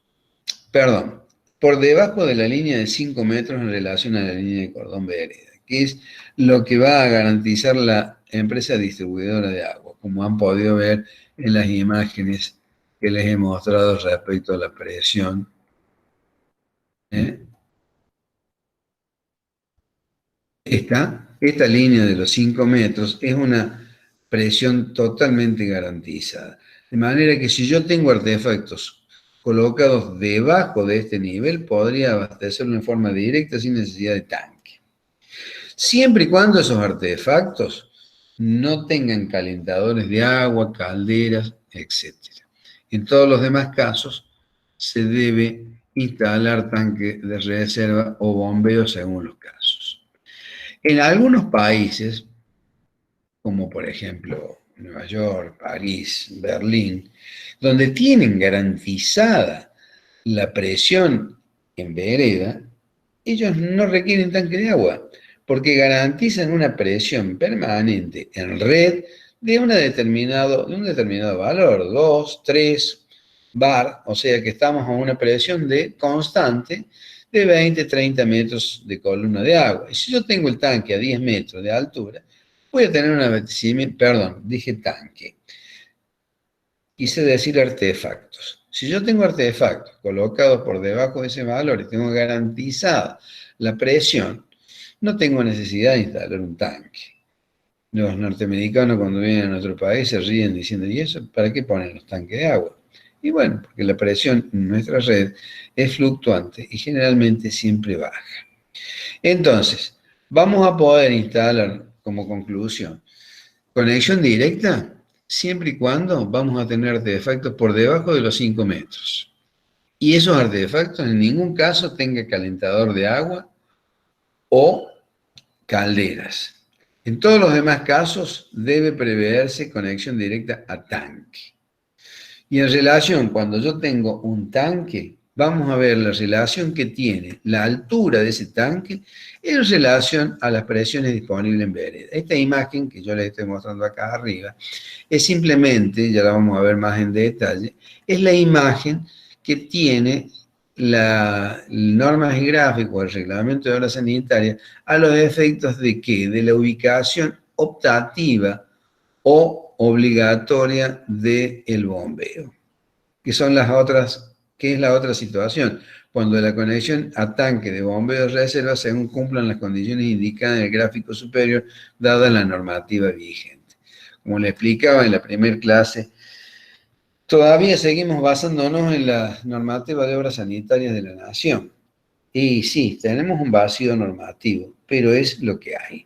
perdón, por debajo de la línea de 5 metros en relación a la línea de cordón vereda, que es lo que va a garantizar la empresa distribuidora de agua, como han podido ver en las imágenes que les he mostrado respecto a la presión. Esta línea de los 5 metros es una presión totalmente garantizada. De manera que si yo tengo artefactos colocados debajo de este nivel, podría abastecerlo en forma directa sin necesidad de tanque. Siempre y cuando esos artefactos no tengan calentadores de agua, calderas, etc. En todos los demás casos, se debe instalar tanque de reserva o bombeo según los casos. En algunos países, como por ejemplo Nueva York, París, Berlín, donde tienen garantizada la presión en vereda, ellos no requieren tanque de agua, porque garantizan una presión permanente en red de un determinado valor, 2, 3 bar, o sea que estamos a una presión constante de 20, 30 metros de columna de agua. Y si yo tengo el tanque a 10 metros de altura, voy a tener un abastecimiento, perdón, dije tanque. Quise decir artefactos. Si yo tengo artefactos colocados por debajo de ese valor y tengo garantizada la presión, no tengo necesidad de instalar un tanque. Los norteamericanos cuando vienen a nuestro país se ríen diciendo, ¿y eso para qué ponen los tanques de agua? Y bueno, porque la presión en nuestra red es fluctuante y generalmente siempre baja. Entonces, vamos a poder instalar como conclusión conexión directa siempre y cuando vamos a tener artefactos por debajo de los 5 metros. Y esos artefactos en ningún caso tengan calentador de agua o calderas. En todos los demás casos debe preverse conexión directa a tanque. Y en relación, cuando yo tengo un tanque, vamos a ver la relación que tiene la altura de ese tanque en relación a las presiones disponibles en vereda. Esta imagen que yo les estoy mostrando acá arriba es simplemente, ya la vamos a ver más en detalle, es la imagen que tiene la norma gráfica o el reglamento de obra sanitaria a los efectos de ¿qué? De la ubicación optativa o obligatoria del bombeo, que son las otras, que es la otra situación, cuando la conexión a tanque de bombeo de reserva según cumplan las condiciones indicadas en el gráfico superior, dada la normativa vigente. Como le explicaba en la primera clase, todavía seguimos basándonos en la normativa de obras sanitarias de la Nación. Y sí, tenemos un vacío normativo, pero es lo que hay.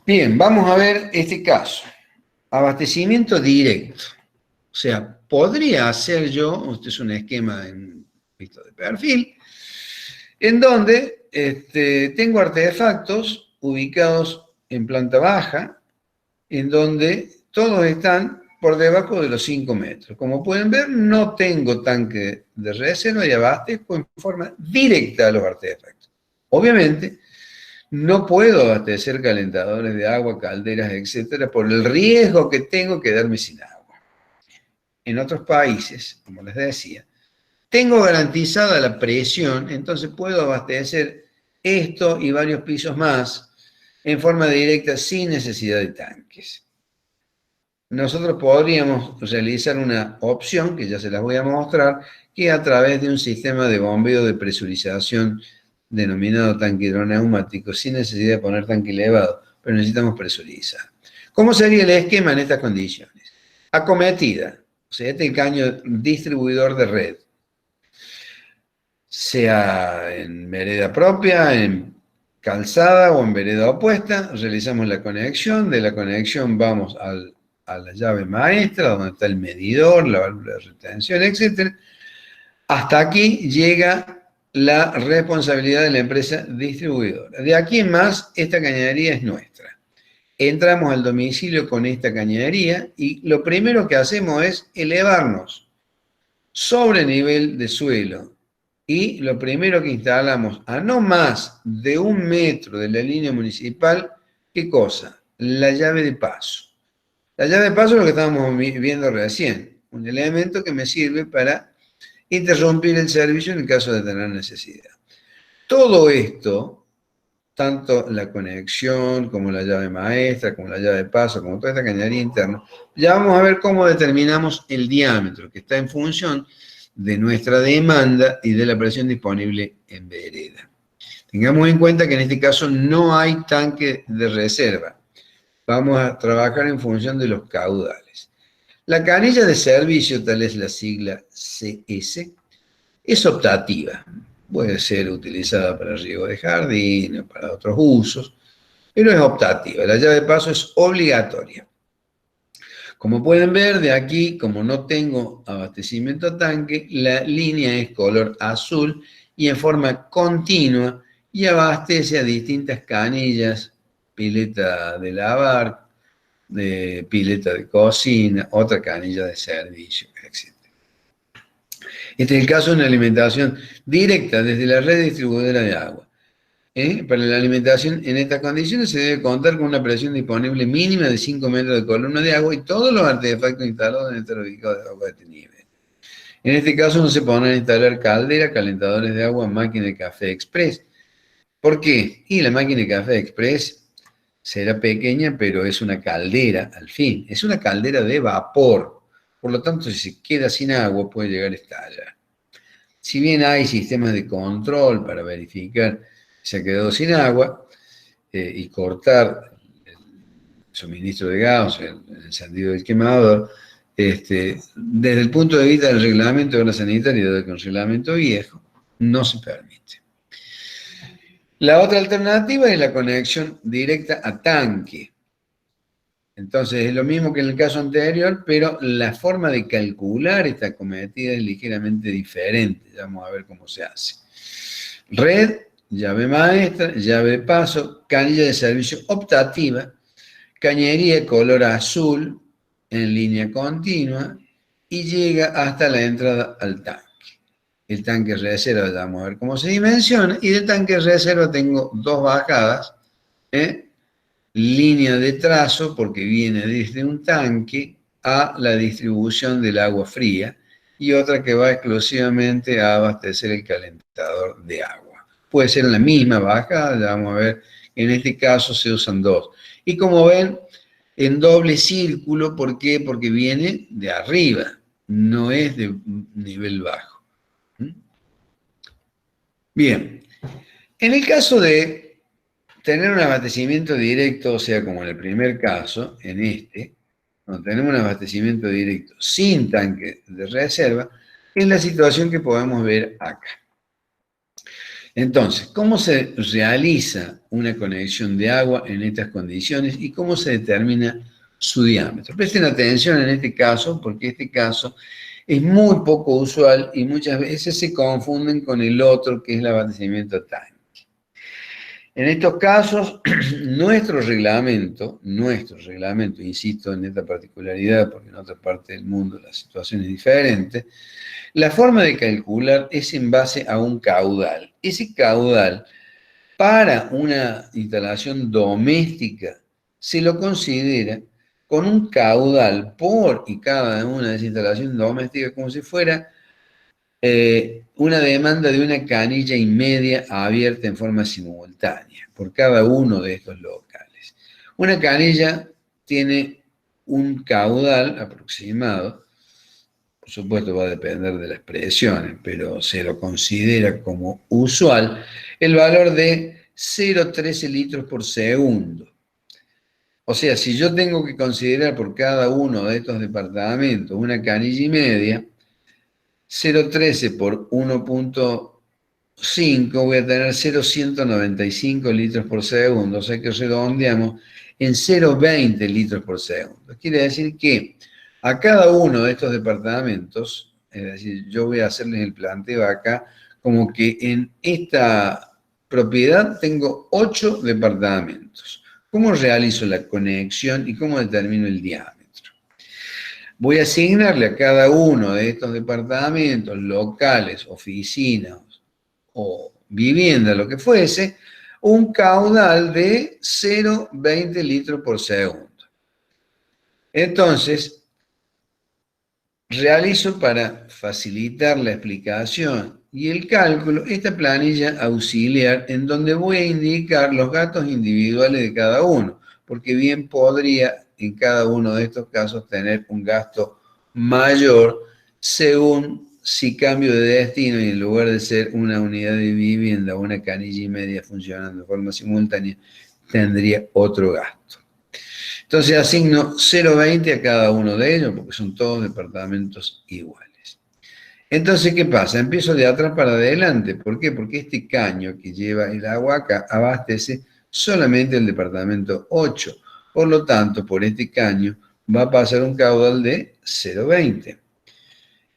Bien, vamos a ver este caso. Abastecimiento directo. O sea, podría hacer yo, este es un esquema visto de perfil, en donde tengo artefactos ubicados en planta baja, en donde todos están por debajo de los 5 metros. Como pueden ver, no tengo tanque de reserva y abastezco en forma directa a los artefactos. Obviamente, no puedo abastecer calentadores de agua, calderas, etcétera, por el riesgo que tengo de quedarme sin agua. En otros países, como les decía, tengo garantizada la presión, entonces puedo abastecer esto y varios pisos más en forma directa sin necesidad de tanques. Nosotros podríamos realizar una opción, que ya se las voy a mostrar, que a través de un sistema de bombeo de presurización denominado tanque hidroneumático, sin necesidad de poner tanque elevado, pero necesitamos presurizar. ¿Cómo sería el esquema en estas condiciones? Acometida, o sea, este es el caño distribuidor de red, sea en vereda propia, en calzada o en vereda opuesta, realizamos la conexión, de la conexión vamos a la llave maestra, donde está el medidor, la válvula de retención, etc. Hasta aquí llega la responsabilidad de la empresa distribuidora. De aquí en más, esta cañería es nuestra. Entramos al domicilio con esta cañería y lo primero que hacemos es elevarnos sobre nivel de suelo. Y lo primero que instalamos a no más de 1 metro de la línea municipal, ¿qué cosa? La llave de paso. La llave de paso es lo que estábamos viendo recién, un elemento que me sirve para interrumpir el servicio en el caso de tener necesidad. Todo esto, tanto la conexión, como la llave maestra, como la llave de paso, como toda esta cañería interna, ya vamos a ver cómo determinamos el diámetro, que está en función de nuestra demanda y de la presión disponible en vereda. Tengamos en cuenta que en este caso no hay tanque de reserva. vamos a trabajar en función de los caudales. La canilla de servicio, tal es la sigla CS, es optativa. Puede ser utilizada para riego de jardín o para otros usos, pero es optativa. La llave de paso es obligatoria. Como pueden ver de aquí, como no tengo abastecimiento a tanque, la línea es color azul y en forma continua y abastece a distintas canillas, pileta de lavar, de pileta de cocina, otra canilla de servicio, etc. Este es el caso de una alimentación directa desde la red distribuidora de agua. Para la alimentación en estas condiciones se debe contar con una presión disponible mínima de 5 metros de columna de agua y todos los artefactos instalados deben estar ubicados debajo de este nivel. En este caso no se podrán instalar calderas, calentadores de agua, máquina de café express. ¿Por qué? Y la máquina de café express será pequeña, pero es una caldera, al fin. Es una caldera de vapor. Por lo tanto, si se queda sin agua, puede llegar a estallar. Si bien hay sistemas de control para verificar si se ha quedado sin agua y cortar el suministro de gas, el encendido del quemador, desde el punto de vista del reglamento de la sanitaria, del reglamento viejo, no se permite. La otra alternativa es la conexión directa a tanque. Entonces es lo mismo que en el caso anterior, pero la forma de calcular esta cometida es ligeramente diferente. Ya vamos a ver cómo se hace. Red, llave maestra, llave de paso, canilla de servicio optativa, cañería color azul en línea continua y llega hasta la entrada al tanque. El tanque reserva, vamos a ver cómo se dimensiona, y del tanque reserva tengo dos bajadas, línea de trazo, porque viene desde un tanque a la distribución del agua fría, y otra que va exclusivamente a abastecer el calentador de agua. Puede ser la misma bajada, ya vamos a ver, en este caso se usan dos. Y como ven, en doble círculo, ¿por qué? Porque viene de arriba, no es de nivel bajo. Bien, en el caso de tener un abastecimiento directo, o sea, como en el primer caso, en este, cuando tenemos un abastecimiento directo sin tanque de reserva, es la situación que podemos ver acá. Entonces, ¿cómo se realiza una conexión de agua en estas condiciones y cómo se determina su diámetro? Presten atención en este caso, porque este caso es muy poco usual y muchas veces se confunden con el otro, que es el abastecimiento tanque. En estos casos, nuestro reglamento, insisto en esta particularidad, porque en otra parte del mundo la situación es diferente, la forma de calcular es en base a un caudal. Ese caudal, para una instalación doméstica, se lo considera con un caudal por y cada una de esas instalaciones domésticas como si fuera una demanda de una canilla y media abierta en forma simultánea por cada uno de estos locales. Una canilla tiene un caudal aproximado, por supuesto va a depender de las presiones, pero se lo considera como usual, el valor de 0,13 litros por segundo. O sea, si yo tengo que considerar por cada uno de estos departamentos una canilla y media, 0,13 por 1,5 voy a tener 0,195 litros por segundo, o sea que redondeamos en 0,20 litros por segundo. Quiere decir que a cada uno de estos departamentos, es decir, yo voy a hacerles el planteo acá, como que en esta propiedad tengo 8 departamentos. ¿Cómo realizo la conexión y cómo determino el diámetro? Voy a asignarle a cada uno de estos departamentos, locales, oficinas o vivienda, lo que fuese, un caudal de 0,20 litros por segundo. Entonces, realizo para facilitar la explicación y el cálculo esta planilla auxiliar en donde voy a indicar los gastos individuales de cada uno, porque bien podría en cada uno de estos casos tener un gasto mayor según si cambio de destino y en lugar de ser una unidad de vivienda o una canilla y media funcionando de forma simultánea, tendría otro gasto. Entonces asigno 0,20 a cada uno de ellos, porque son todos departamentos iguales. Entonces, ¿qué pasa? Empiezo de atrás para adelante. ¿Por qué? Porque este caño que lleva el agua acá abastece solamente el departamento 8. Por lo tanto, por este caño va a pasar un caudal de 0,20.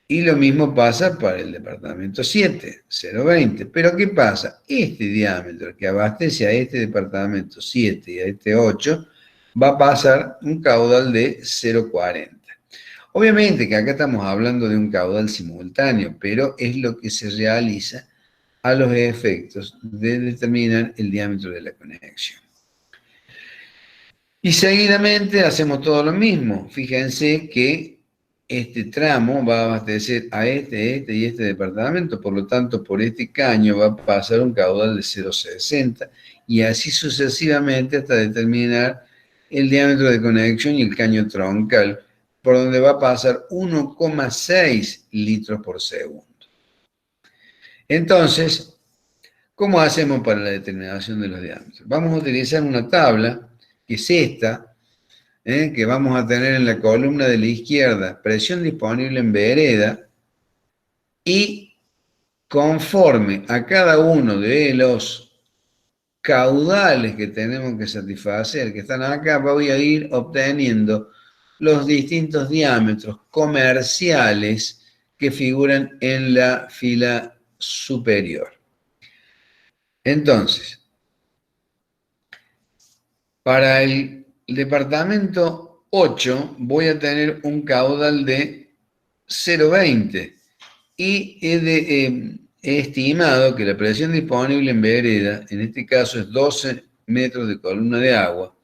Y lo mismo pasa para el departamento 7, 0,20. Pero ¿qué pasa? Este diámetro que abastece a este departamento 7 y a este 8 va a pasar un caudal de 0,40. Obviamente que acá estamos hablando de un caudal simultáneo, pero es lo que se realiza a los efectos de determinar el diámetro de la conexión. Y seguidamente hacemos todo lo mismo. Fíjense que este tramo va a abastecer a este y este departamento, por lo tanto, por este caño va a pasar un caudal de 0,60 y así sucesivamente hasta determinar el diámetro de conexión y el caño troncal, por donde va a pasar 1,6 litros por segundo. Entonces, ¿cómo hacemos para la determinación de los diámetros? Vamos a utilizar una tabla, que es esta, que vamos a tener en la columna de la izquierda, presión disponible en vereda, y conforme a cada uno de los caudales que tenemos que satisfacer, que están acá, voy a ir obteniendo los distintos diámetros comerciales que figuran en la fila superior. Entonces, para el departamento 8 voy a tener un caudal de 0,20 y he estimado que la presión disponible en vereda, en este caso es 12 metros de columna de agua,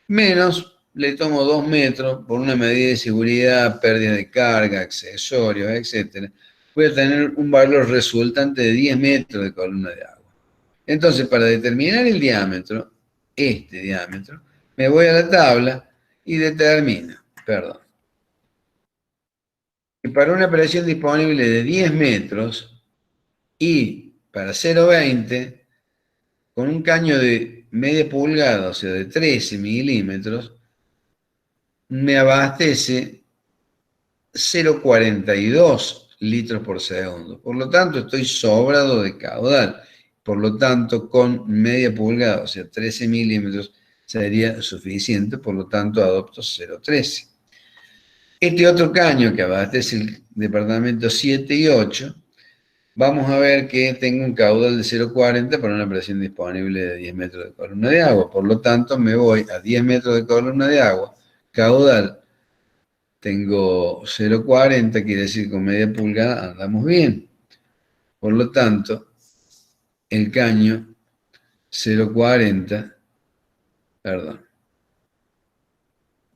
menos le tomo 2 metros por una medida de seguridad, pérdida de carga, accesorios, etc. Voy a tener un valor resultante de 10 metros de columna de agua. Entonces, para determinar el diámetro, este diámetro, me voy a la tabla y determino, que para una presión disponible de 10 metros y para 0,20, con un caño de media pulgada, o sea, de 13 milímetros, me abastece 0,42 litros por segundo. Por lo tanto, estoy sobrado de caudal. Por lo tanto, con media pulgada, o sea, 13 milímetros, sería suficiente. Por lo tanto, adopto 0,13. Este otro caño que abastece el departamento 7 y 8, vamos a ver que tengo un caudal de 0,40 para una presión disponible de 10 metros de columna de agua. Por lo tanto, me voy a 10 metros de columna de agua, caudal, tengo 0,40, quiere decir con media pulgada andamos bien. Por lo tanto, el caño 0,40,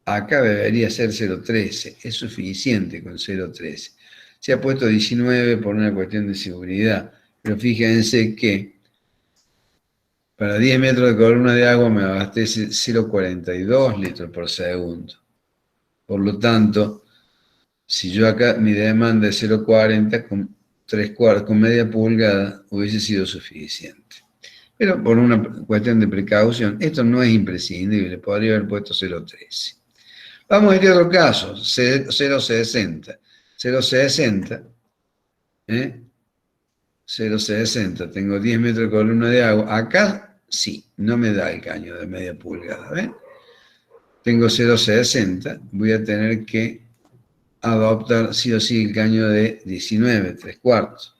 acá debería ser 0,13, es suficiente con 0,13. Se ha puesto 19 por una cuestión de seguridad, pero fíjense que para 10 metros de columna de agua me abastece 0,42 litros por segundo. Por lo tanto, si yo acá mi demanda es 0,40, con media pulgada hubiese sido suficiente. Pero por una cuestión de precaución, esto no es imprescindible, podría haber puesto 0,13. Vamos a este otro caso, 0,60. 0,60, 0,60, tengo 10 metros de columna de agua. Acá sí, no me da el caño de media pulgada, ¿ven? Tengo 0,60, voy a tener que adoptar sí o sí el caño de 19, 3/4.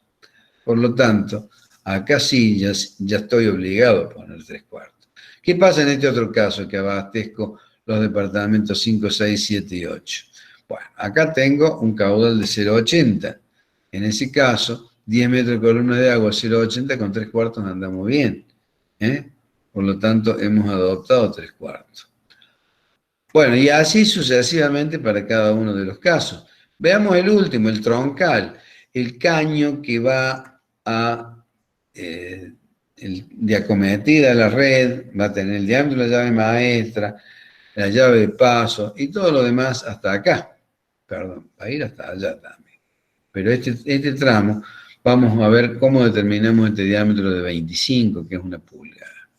Por lo tanto, acá sí ya estoy obligado a poner 3/4. ¿Qué pasa en este otro caso que abastezco los departamentos 5, 6, 7 y 8? Bueno, acá tengo un caudal de 0,80. En ese caso, 10 metros de columna de agua, 0,80, con 3/4 andamos bien. Por lo tanto, hemos adoptado 3/4. Bueno, y así sucesivamente para cada uno de los casos. Veamos el último, el troncal, el caño que va a de acometida a la red, va a tener el diámetro de la llave maestra, la llave de paso y todo lo demás hasta acá. Perdón, va a ir hasta allá también. Pero este tramo, vamos a ver cómo determinamos este diámetro de 25, que es una pulgada.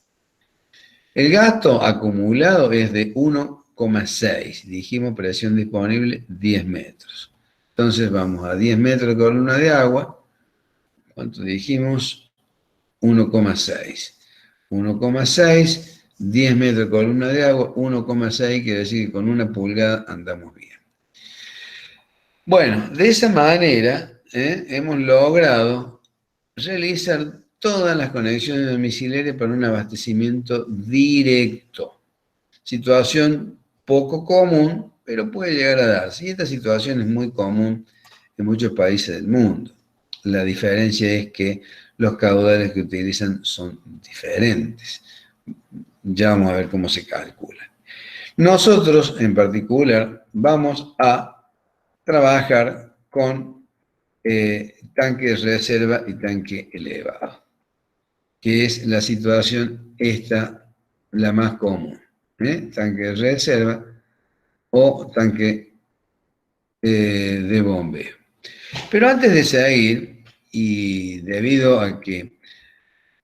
El gasto acumulado es de 1 1,6. Dijimos presión disponible 10 metros. Entonces vamos a 10 metros de columna de agua. ¿Cuánto dijimos? 1,6. 1,6, 10 metros de columna de agua, 1,6 quiere decir que con 1 pulgada andamos bien. Bueno, de esa manera hemos logrado realizar todas las conexiones domiciliarias para un abastecimiento directo. Situación poco común, pero puede llegar a darse. Y esta situación es muy común en muchos países del mundo. La diferencia es que los caudales que utilizan son diferentes. Ya vamos a ver cómo se calcula. Nosotros, en particular, vamos a trabajar con tanque de reserva y tanque elevado, que es la situación esta, la más común. Tanque de reserva o tanque de bombeo. Pero antes de seguir, y debido a que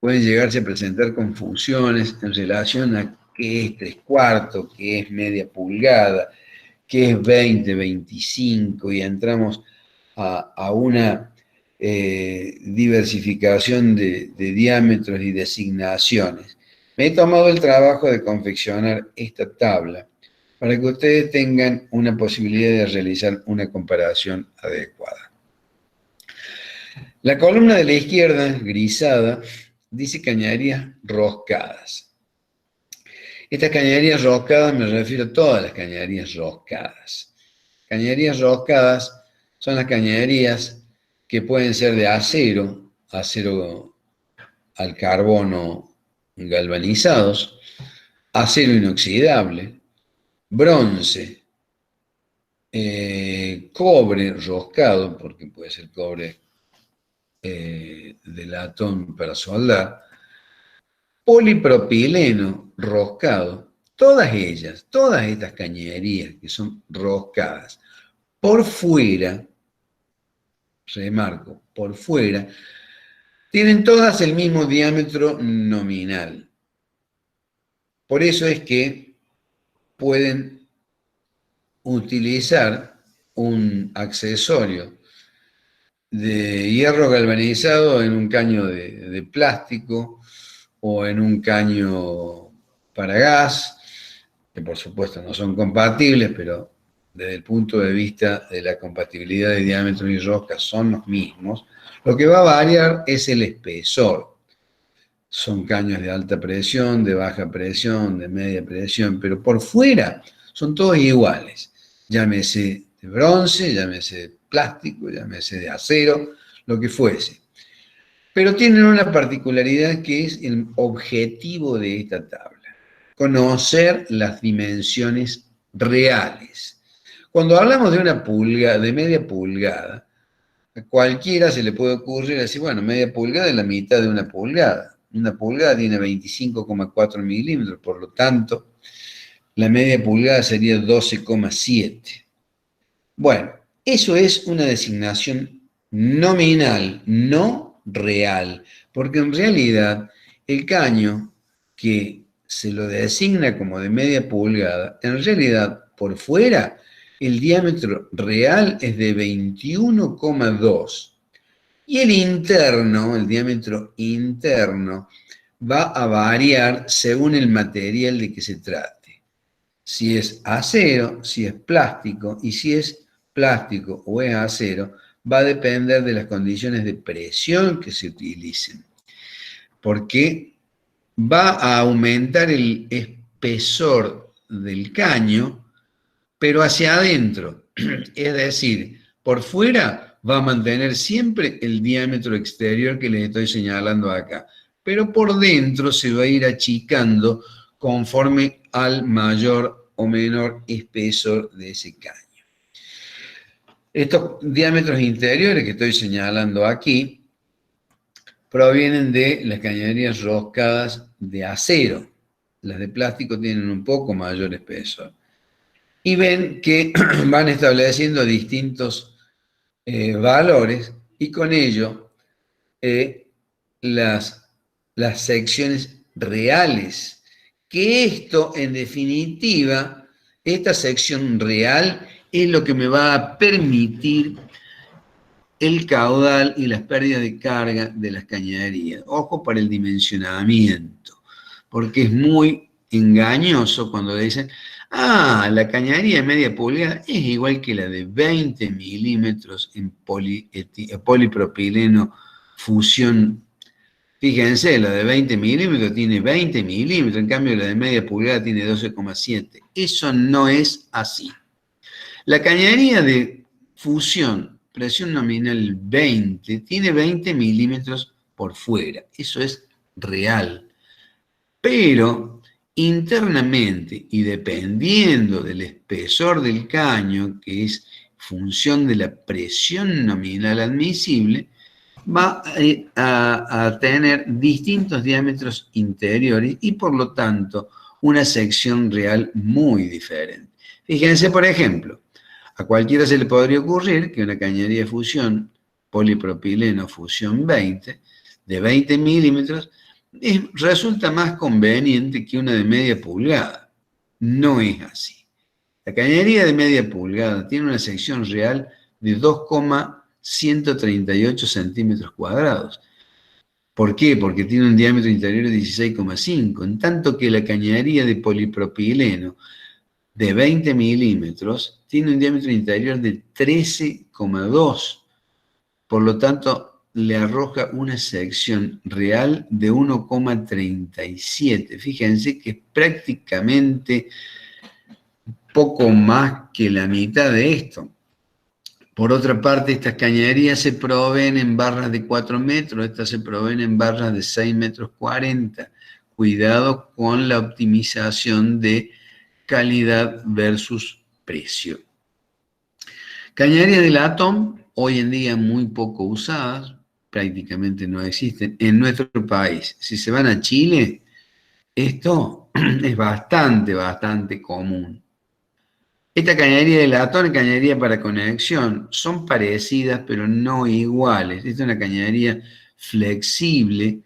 pueden llegarse a presentar confusiones en relación a qué es 3/4, qué es media pulgada, qué es 20, 25, y entramos a una diversificación de diámetros y designaciones. Me he tomado el trabajo de confeccionar esta tabla para que ustedes tengan una posibilidad de realizar una comparación adecuada. La columna de la izquierda, grisada, dice cañerías roscadas. Estas cañerías roscadas me refiero a todas las cañerías roscadas. Cañerías roscadas son las cañerías que pueden ser de acero, acero al carbono galvanizados, acero inoxidable, bronce, cobre roscado, porque puede ser cobre de latón para soldar, polipropileno roscado, todas ellas, todas estas cañerías que son roscadas, por fuera, remarco, por fuera, tienen todas el mismo diámetro nominal. Por eso es que pueden utilizar un accesorio de hierro galvanizado en un caño de plástico o en un caño para gas, que por supuesto no son compatibles, pero desde el punto de vista de la compatibilidad de diámetros y roscas son los mismos. Lo que va a variar es el espesor. Son caños de alta presión, de baja presión, de media presión, pero por fuera son todos iguales. Llámese de bronce, llámese de plástico, llámese de acero, lo que fuese. Pero tienen una particularidad que es el objetivo de esta tabla: conocer las dimensiones reales. Cuando hablamos de una pulgada, de media pulgada, a cualquiera se le puede ocurrir decir, bueno, media pulgada es la mitad de una pulgada. Una pulgada tiene 25,4 milímetros, por lo tanto, la media pulgada sería 12,7. Bueno, eso es una designación nominal, no real, porque en realidad el caño que se lo designa como de media pulgada, en realidad por fuera el diámetro real es de 21,2 y el interno, el diámetro interno, va a variar según el material de que se trate. Si es acero, si es plástico, y si es plástico o es acero, va a depender de las condiciones de presión que se utilicen, porque va a aumentar el espesor del caño, pero hacia adentro, es decir, por fuera va a mantener siempre el diámetro exterior que les estoy señalando acá, pero por dentro se va a ir achicando conforme al mayor o menor espesor de ese caño. Estos diámetros interiores que estoy señalando aquí provienen de las cañerías roscadas de acero. Las de plástico tienen un poco mayor espesor. Y ven que van estableciendo distintos valores y con ello las secciones reales, que esto en definitiva Esta sección real es lo que me va a permitir el caudal y las pérdidas de carga de las cañaderías. Ojo para el dimensionamiento, porque es muy engañoso cuando dicen, la cañadería de media pulgada es igual que la de 20 milímetros en polipropileno fusión. Fíjense, la de 20 milímetros tiene 20 milímetros, en cambio la de media pulgada tiene 12,7. Eso no es así. La cañadería de fusión, presión nominal 20, tiene 20 milímetros por fuera. Eso es real. Pero internamente y dependiendo del espesor del caño, que es función de la presión nominal admisible, va a tener distintos diámetros interiores y por lo tanto una sección real muy diferente. Fíjense, por ejemplo, a cualquiera se le podría ocurrir que una cañería de fusión polipropileno fusión 20 de 20 milímetros resulta más conveniente que una de media pulgada. No es así. La cañería de media pulgada tiene una sección real de 2,138 centímetros cuadrados. ¿Por qué? Porque tiene un diámetro interior de 16,5, en tanto que la cañería de polipropileno de 20 milímetros tiene un diámetro interior de 13,2. Por lo tanto, le arroja una sección real de 1,37. Fíjense que es prácticamente poco más que la mitad de esto. Por otra parte, estas cañerías se proveen en barras de 4 metros, estas se proveen en barras de 6,40 metros. Cuidado con la optimización de calidad versus precio. Cañerías de latón, hoy en día muy poco usadas, prácticamente no existen en nuestro país. Si se van a Chile, esto es bastante común. Esta cañería de latón y cañería para conexión son parecidas, pero no iguales. Esta es una cañería flexible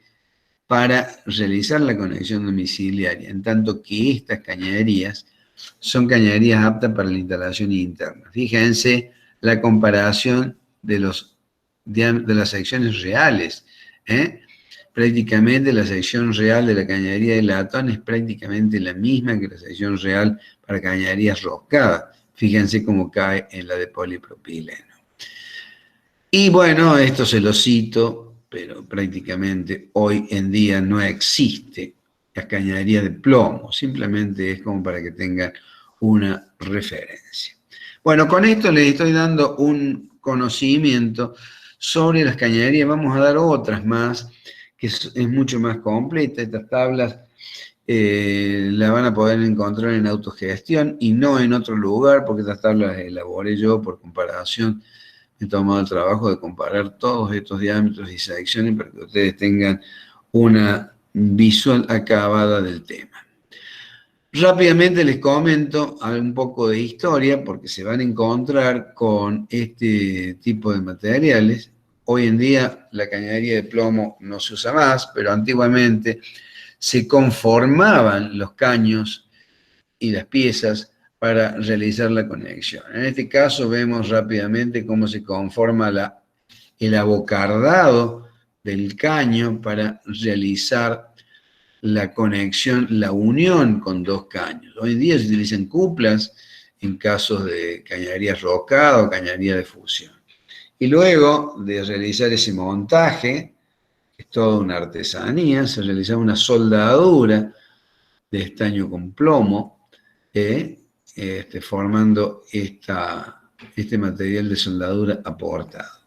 para realizar la conexión domiciliaria, en tanto que estas cañerías son cañerías aptas para la instalación interna. Fíjense la comparación de las secciones reales. Prácticamente la sección real de la cañería de latón es prácticamente la misma que la sección real para cañerías roscadas. Fíjense cómo cae en la de polipropileno. Y bueno, esto se lo cito, pero prácticamente hoy en día no existe la cañería de plomo, simplemente es como para que tengan una referencia. Bueno, con esto les estoy dando un conocimiento sobre las cañerías. Vamos a dar otras más, que es mucho más completa. Estas tablas las van a poder encontrar en autogestión y no en otro lugar, porque estas tablas las elaboré yo por comparación. He tomado el trabajo de comparar todos estos diámetros y secciones para que ustedes tengan una visual acabada del tema. Rápidamente les comento un poco de historia, porque se van a encontrar con este tipo de materiales. Hoy en día la cañería de plomo no se usa más, pero antiguamente se conformaban los caños y las piezas para realizar la conexión. En este caso vemos rápidamente cómo se conforma el abocardado del caño para realizar la conexión, la unión con dos caños. Hoy en día se utilizan cuplas en casos de cañería roscada o cañería de fusión. Y luego de realizar ese montaje, que es toda una artesanía, se realizaba una soldadura de estaño con plomo, formando este material de soldadura aportado.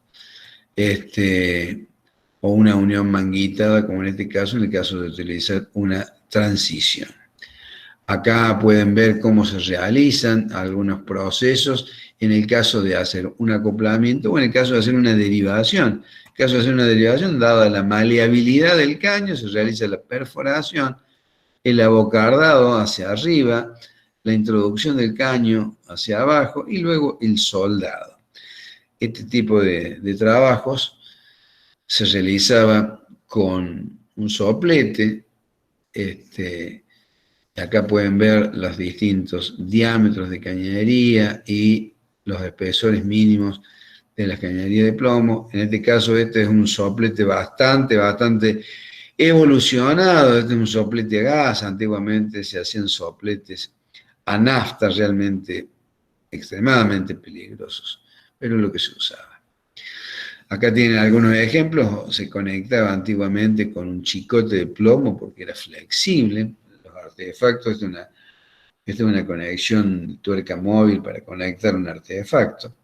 O una unión manguitada, como en el caso de utilizar una transición. Acá pueden ver cómo se realizan algunos procesos en el caso de hacer un acoplamiento o en el caso de hacer una derivación. En el caso de hacer una derivación, dada la maleabilidad del caño, se realiza la perforación, el abocardado hacia arriba, la introducción del caño hacia abajo y luego el soldado. Este tipo de trabajos se realizaba con un soplete Acá pueden ver los distintos diámetros de cañería y los espesores mínimos de la cañería de plomo. En este caso, este es un soplete bastante evolucionado. Este es un soplete a gas. Antiguamente se hacían sopletes a nafta realmente extremadamente peligrosos, pero es lo que se usaba. Acá tienen algunos ejemplos. Se conectaba antiguamente con un chicote de plomo porque era flexible. Los artefactos, esta es una conexión tuerca móvil para conectar un artefacto,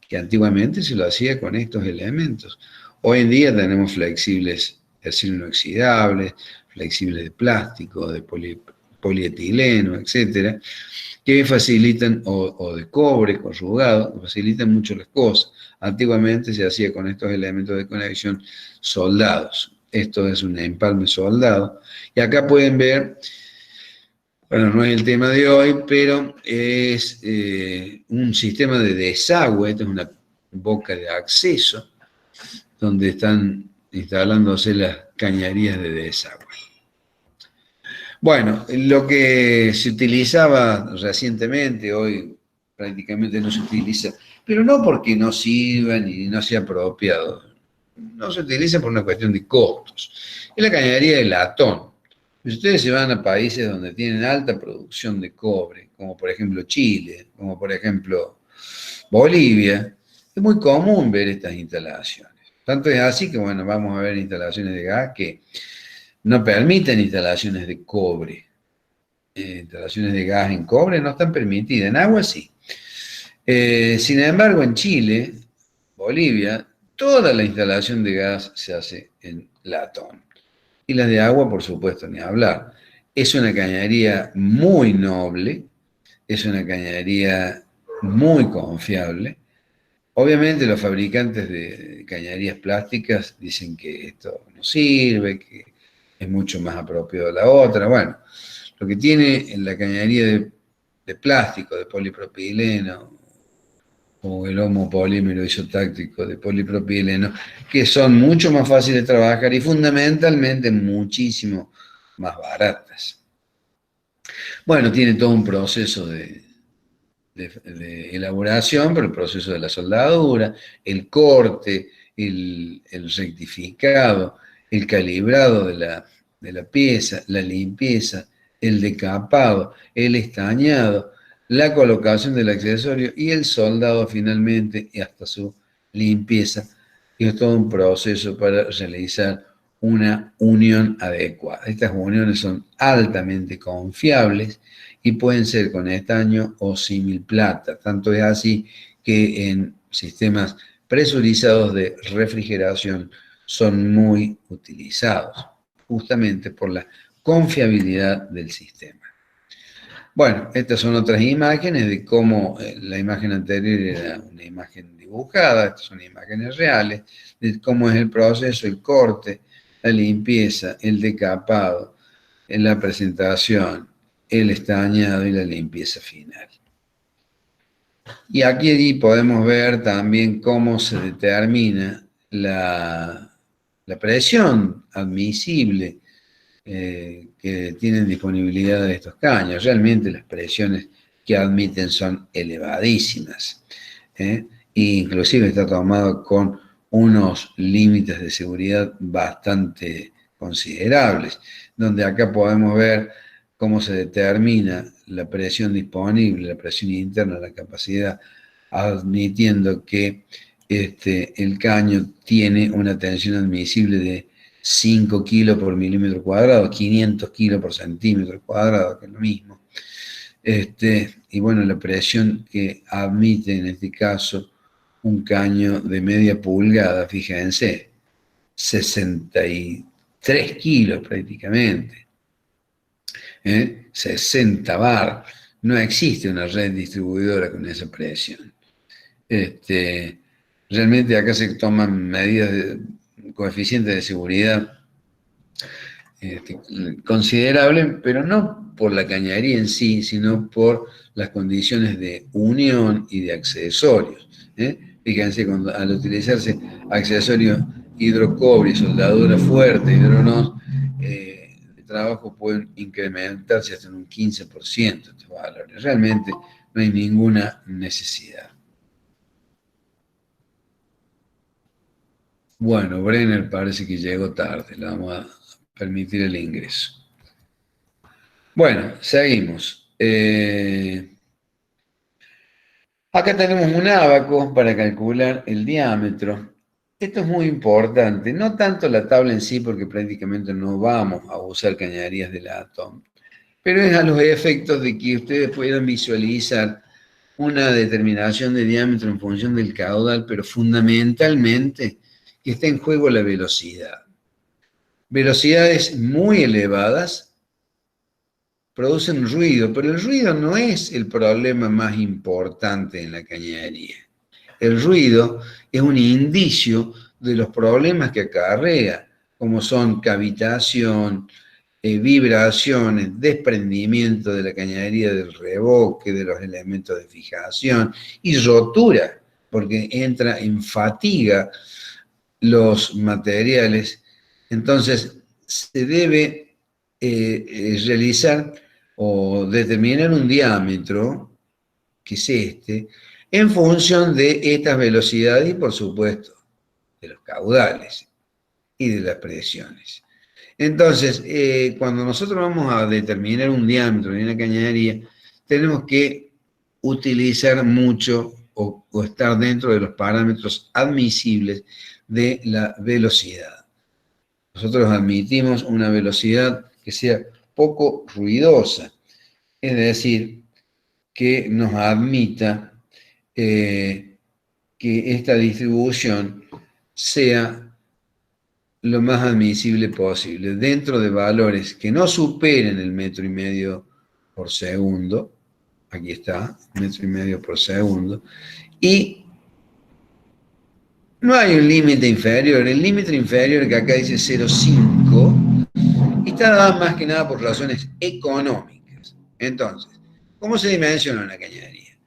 que antiguamente se lo hacía con estos elementos. Hoy en día tenemos flexibles de acero inoxidable, flexibles de plástico, de polietileno, etcétera, que facilitan, o de cobre corrugado, que facilitan mucho las cosas. Antiguamente se hacía con estos elementos de conexión soldados. Esto es un empalme soldado. Y acá pueden ver, bueno, no es el tema de hoy, pero es un sistema de desagüe. Esta es una boca de acceso donde están instalándose las cañerías de desagüe. Bueno, lo que se utilizaba recientemente, hoy prácticamente no se utiliza, pero no porque no sirva ni no sea apropiado, no se utiliza por una cuestión de costos. Es la cañería de latón. Si ustedes se van a países donde tienen alta producción de cobre, como por ejemplo Chile, como por ejemplo Bolivia, es muy común ver estas instalaciones. Tanto es así que, bueno, vamos a ver instalaciones de gas que no permiten instalaciones de cobre. Instalaciones de gas en cobre no están permitidas, en agua sí. Sin embargo, en Chile, Bolivia, toda la instalación de gas se hace en latón. Y las de agua, por supuesto, ni hablar. Es una cañería muy noble, es una cañería muy confiable. Obviamente los fabricantes de cañerías plásticas dicen que esto no sirve, que es mucho más apropiado la otra. Bueno, lo que tiene en la cañería de plástico, de polipropileno, o el homopolímero isotáctico de polipropileno, que son mucho más fáciles de trabajar y fundamentalmente muchísimo más baratas. Bueno, tiene todo un proceso de elaboración, pero el proceso de la soldadura, el corte, el rectificado, el calibrado de la pieza, la limpieza, el decapado, el estañado, la colocación del accesorio y el soldado finalmente y hasta su limpieza. Y es todo un proceso para realizar una unión adecuada. Estas uniones son altamente confiables y pueden ser con estaño o símil plata. Tanto es así que en sistemas presurizados de refrigeración son muy utilizados, justamente por la confiabilidad del sistema. Bueno, estas son otras imágenes de cómo la imagen anterior era una imagen dibujada, estas son imágenes reales, de cómo es el proceso, el corte, la limpieza, el decapado, la presentación, el estañado y la limpieza final. Y aquí podemos ver también cómo se determina la presión admisible que tienen disponibilidad de estos caños. Realmente las presiones que admiten son elevadísimas. E inclusive está tomado con unos límites de seguridad bastante considerables, donde acá podemos ver cómo se determina la presión disponible, la presión interna, la capacidad, admitiendo que el caño tiene una tensión admisible de 5 kilos por milímetro cuadrado, 500 kilos por centímetro cuadrado, que es lo mismo. Y bueno, la presión que admite en este caso un caño de media pulgada, fíjense, 63 kilos prácticamente, 60 bar. No existe una red distribuidora con esa presión. Realmente acá se toman medidas de coeficiente de seguridad considerable, pero no por la cañería en sí, sino por las condiciones de unión y de accesorios. Fíjense, al utilizarse accesorios hidrocobre, soldadura fuerte, hidronos, trabajo pueden incrementarse hasta en un 15% estos valores. Realmente no hay ninguna necesidad. Bueno, Brenner parece que llegó tarde, le vamos a permitir el ingreso. Bueno, seguimos. Acá tenemos un ábaco para calcular el diámetro. Esto es muy importante, no tanto la tabla en sí, porque prácticamente no vamos a usar cañerías de latón, pero es a los efectos de que ustedes puedan visualizar una determinación de diámetro en función del caudal, pero fundamentalmente que está en juego la velocidad. Velocidades muy elevadas producen ruido, pero el ruido no es el problema más importante en la cañería. El ruido es un indicio de los problemas que acarrea, como son cavitación, vibraciones, desprendimiento de la cañería del revoque, de los elementos de fijación y rotura, porque entra en fatiga los materiales. Entonces, se debe realizar o determinar un diámetro, que es este, en función de estas velocidades y, por supuesto, de los caudales y de las presiones. Entonces, cuando nosotros vamos a determinar un diámetro de una cañería, tenemos que utilizar mucho o estar dentro de los parámetros admisibles de la velocidad. Nosotros admitimos una velocidad que sea poco ruidosa, es decir, que nos admita que esta distribución sea lo más admisible posible, dentro de valores que no superen el 1,5 metros por segundo, aquí está, 1,5 metros por segundo, y no hay un límite inferior, el límite inferior que acá dice 0,5, está dado más que nada por razones económicas. Entonces, ¿cómo se dimensiona una cañería?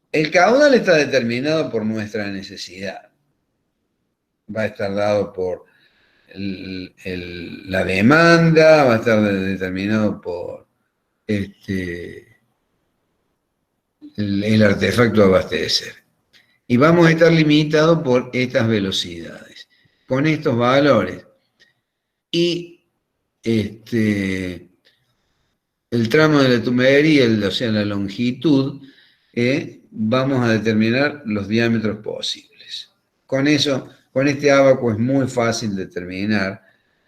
El caudal está determinado por nuestra necesidad. Va a estar dado por la demanda, va a estar determinado por el artefacto a abastecer. Y vamos a estar limitados por estas velocidades. Con estos valores y el tramo de la tubería, o sea, la longitud, vamos a determinar los diámetros posibles. Con eso, con este ábaco es muy fácil determinar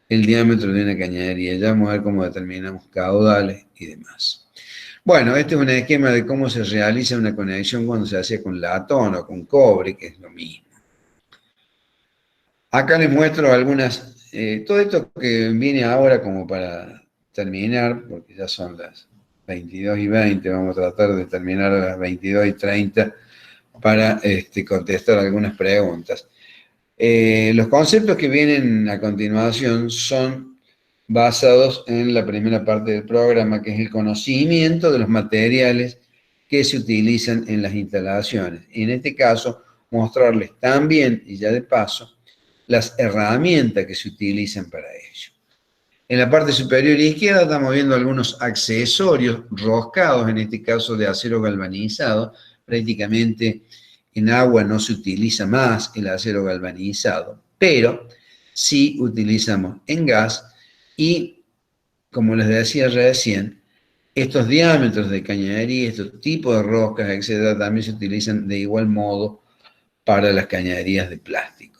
el diámetro de una cañería. Ya vamos a ver cómo determinamos caudales y demás. Bueno, este es un esquema de cómo se realiza una conexión cuando se hace con latón o con cobre, que es lo mismo. Acá les muestro algunas, todo esto que viene ahora como para terminar, porque ya son las 22:20, vamos a tratar de terminar a las 22:30 para contestar algunas preguntas. Los conceptos que vienen a continuación son basados en la primera parte del programa, que es el conocimiento de los materiales que se utilizan en las instalaciones. Y en este caso, mostrarles también, y ya de paso, las herramientas que se utilizan para ello. En la parte superior izquierda estamos viendo algunos accesorios roscados, en este caso de acero galvanizado. Prácticamente en agua no se utiliza más el acero galvanizado, pero sí utilizamos en gas y, como les decía recién, estos diámetros de cañería, estos tipos de roscas, etcétera, también se utilizan de igual modo para las cañerías de plástico.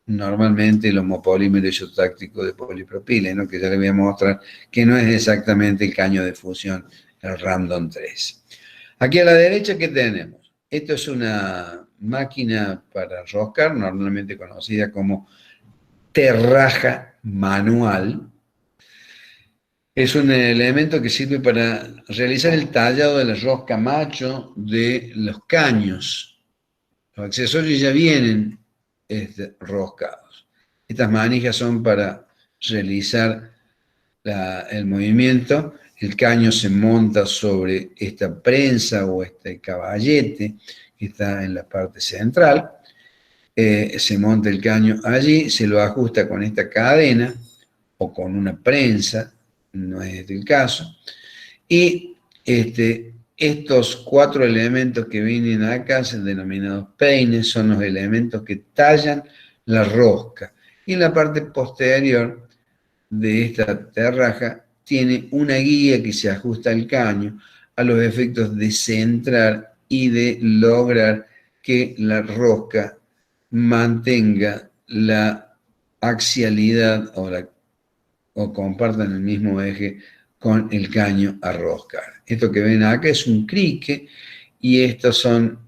Normalmente el homopolímero isotáctico de polipropileno, que ya les voy a mostrar que no es exactamente el caño de fusión, el Random 3. Aquí a la derecha, ¿qué tenemos? Esto es una máquina para roscar, normalmente conocida como terraja manual. Es un elemento que sirve para realizar el tallado de la rosca macho de los caños. Los accesorios ya vienen roscados. Estas manijas son para realizar el movimiento. El caño se monta sobre esta prensa o este caballete que está en la parte central. Se monta el caño allí, se lo ajusta con esta cadena o con una prensa, no es este el caso. Y estos 4 elementos que vienen acá, son denominados peines, son los elementos que tallan la rosca. Y en la parte posterior de esta terraja tiene una guía que se ajusta al caño a los efectos de centrar y de lograr que la rosca mantenga la axialidad o compartan el mismo eje con el caño a roscar. Esto que ven acá es un crique y estos son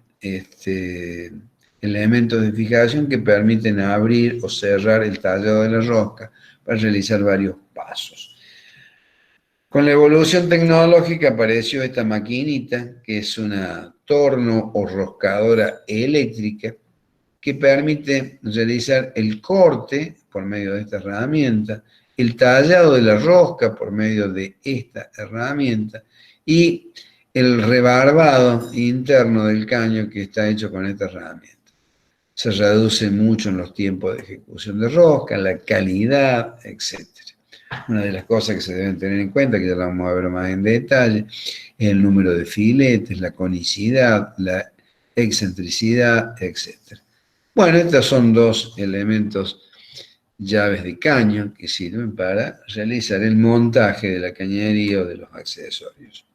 elementos de fijación que permiten abrir o cerrar el tallado de la rosca para realizar varios pasos. Con la evolución tecnológica apareció esta maquinita, que es una torno o roscadora eléctrica, que permite realizar el corte por medio de esta herramienta, el tallado de la rosca por medio de esta herramienta y el rebarbado interno del caño que está hecho con esta herramienta. Se reduce mucho en los tiempos de ejecución de rosca, la calidad, etc. Una de las cosas que se deben tener en cuenta, que ya la vamos a ver más en detalle, es el número de filetes, la conicidad, la excentricidad, etc. Bueno, estos son 2 elementos, llaves de caño, que sirven para realizar el montaje de la cañería o de los accesorios.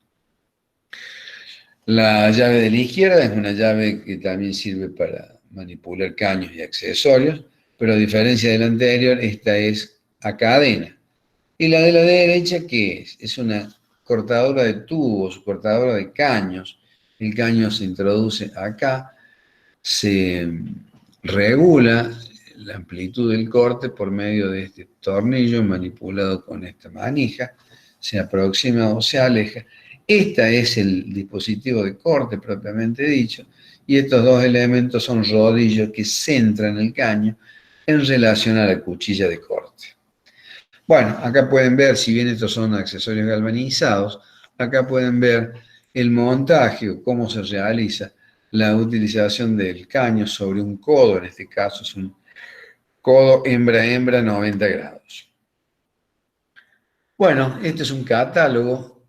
La llave de la izquierda es una llave que también sirve para manipular caños y accesorios, pero a diferencia de la anterior, esta es a cadena. Y la de la derecha, ¿qué es? Es una cortadora de tubos, cortadora de caños. El caño se introduce acá, se regula la amplitud del corte por medio de este tornillo manipulado con esta manija, se aproxima o se aleja. Este es el dispositivo de corte propiamente dicho, y estos 2 elementos son rodillos que centran el caño en relación a la cuchilla de corte. Bueno, acá pueden ver, si bien estos son accesorios galvanizados, acá pueden ver el montaje o cómo se realiza la utilización del caño sobre un codo, en este caso es un codo hembra-hembra 90 grados. Bueno, este es un catálogo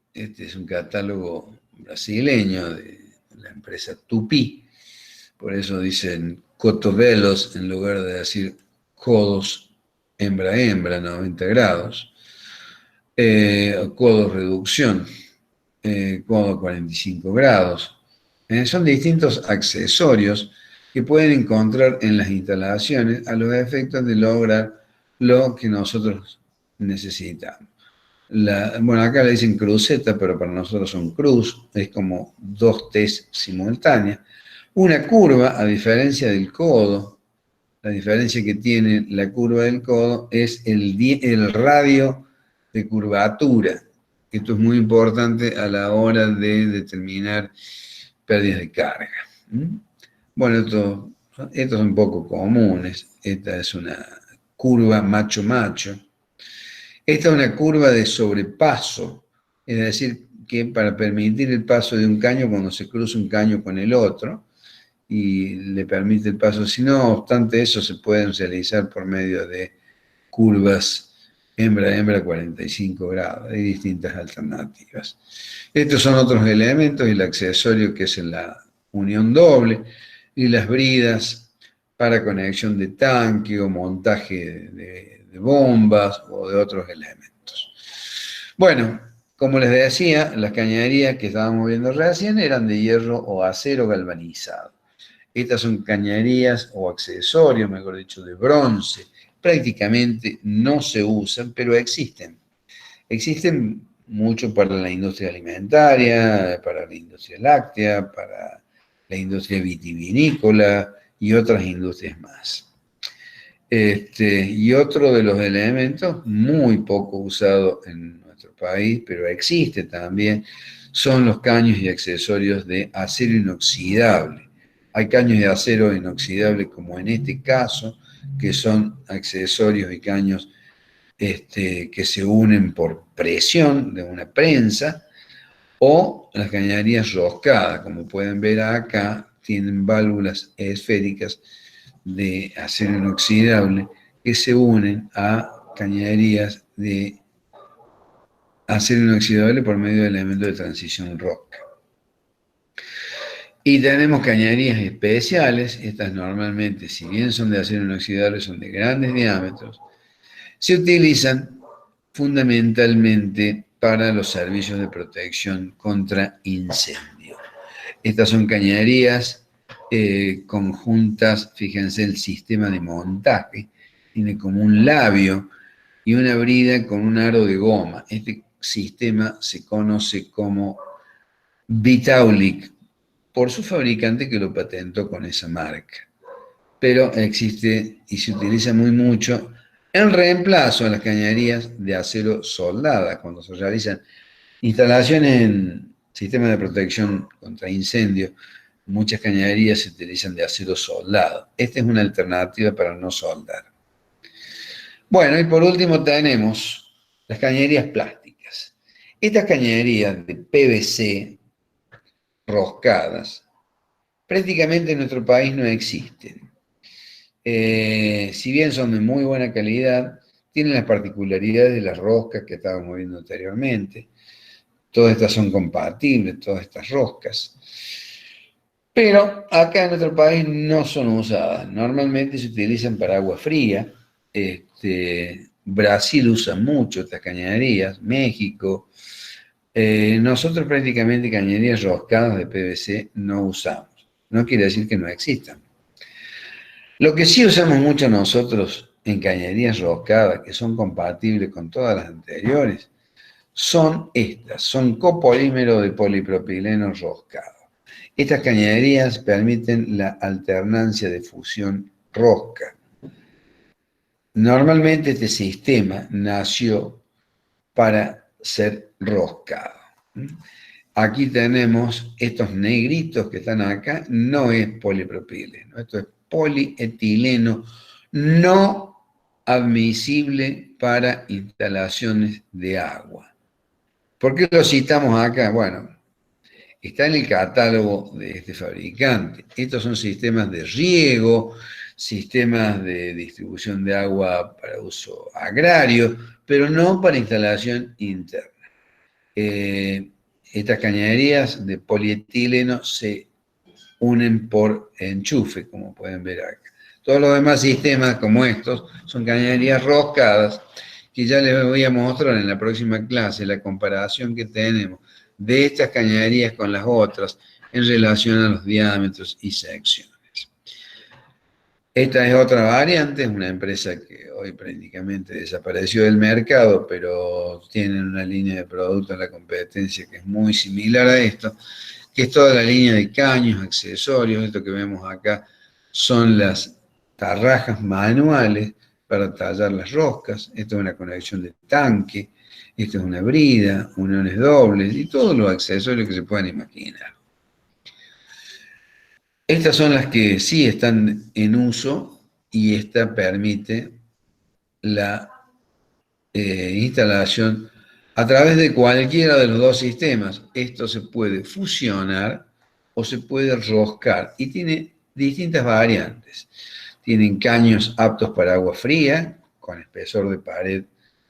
brasileño de la empresa Tupi, por eso dicen cotovelos en lugar de decir codos hembra-hembra 90 grados, codo reducción, codo 45 grados. Son distintos accesorios que pueden encontrar en las instalaciones a los efectos de lograr lo que nosotros necesitamos. Bueno, acá le dicen cruceta, pero para nosotros son cruz, es como 2 T's simultáneas. Una curva, a diferencia del codo, la diferencia que tiene la curva del codo es el radio de curvatura. Esto es muy importante a la hora de determinar pérdidas de carga. Bueno, estos son poco comunes. Esta es una curva macho-macho. Esta es una curva de sobrepaso, es decir, que para permitir el paso de un caño cuando se cruza un caño con el otro, y le permite el paso. Si no obstante eso, se pueden realizar por medio de curvas hembra-hembra 45 grados. Hay distintas alternativas. Estos son otros elementos, el accesorio que es en la unión doble y las bridas para conexión de tanque o montaje de bombas o de otros elementos. Bueno, como les decía, las cañerías que estábamos viendo recién eran de hierro o acero galvanizado. Estas son cañerías o accesorios, mejor dicho, de bronce. Prácticamente no se usan, pero existen. Existen mucho para la industria alimentaria, para la industria láctea, para la industria vitivinícola y otras industrias más. Y otro de los elementos muy poco usado en nuestro país, pero existe también, son los caños y accesorios de acero inoxidable. Hay caños de acero inoxidable, como en este caso, que son accesorios y caños que se unen por presión de una prensa, o las cañerías roscadas, como pueden ver acá, tienen válvulas esféricas de acero inoxidable que se unen a cañerías de acero inoxidable por medio del elemento de transición rosca. Y tenemos cañerías especiales, estas normalmente, si bien son de acero inoxidable, son de grandes diámetros, se utilizan fundamentalmente para los servicios de protección contra incendio. Estas son cañerías conjuntas, fíjense el sistema de montaje, tiene como un labio y una brida con un aro de goma. Este sistema se conoce como Vitaulic, por su fabricante que lo patentó con esa marca. Pero existe y se utiliza muy mucho en reemplazo a las cañerías de acero soldada, cuando se realizan instalaciones en sistemas de protección contra incendio. Muchas cañerías se utilizan de acero soldado. Esta es una alternativa para no soldar. Bueno, y por último tenemos las cañerías plásticas. Estas cañerías de PVC roscadas prácticamente en nuestro país no existen. Si bien son de muy buena calidad, tienen las particularidades de las roscas que estábamos viendo anteriormente. Todas estas son compatibles, todas estas roscas. Pero acá en nuestro país no son usadas. Normalmente se utilizan para agua fría. Brasil usa mucho estas cañerías, México. Nosotros prácticamente cañerías roscadas de PVC no usamos. No quiere decir que no existan. Lo que sí usamos mucho nosotros en cañerías roscadas, que son compatibles con todas las anteriores, son estas, son copolímeros de polipropileno roscado. Estas cañerías permiten la alternancia de fusión rosca. Normalmente este sistema nació para ser roscado. Aquí tenemos estos negritos que están acá, no es polipropileno, esto es polietileno no admisible para instalaciones de agua. ¿Por qué lo citamos acá? Bueno, está en el catálogo de este fabricante. Estos son sistemas de riego, sistemas de distribución de agua para uso agrario, pero no para instalación interna. Estas cañerías de polietileno se unen por enchufe, como pueden ver acá. Todos los demás sistemas como estos son cañerías roscadas, que ya les voy a mostrar en la próxima clase la comparación que tenemos de estas cañerías con las otras en relación a los diámetros y secciones. Esta es otra variante, es una empresa que hoy prácticamente desapareció del mercado, pero tienen una línea de productos en la competencia que es muy similar a esto, que es toda la línea de caños, accesorios. Esto que vemos acá son las tarrajas manuales para tallar las roscas. Esto es una conexión de tanque, esto es una brida, uniones dobles y todos los accesorios que se puedan imaginar. Estas son las que sí están en uso y esta permite la instalación a través de cualquiera de los dos sistemas. Esto se puede fusionar o se puede roscar y tiene distintas variantes. Tienen caños aptos para agua fría, con espesor de pared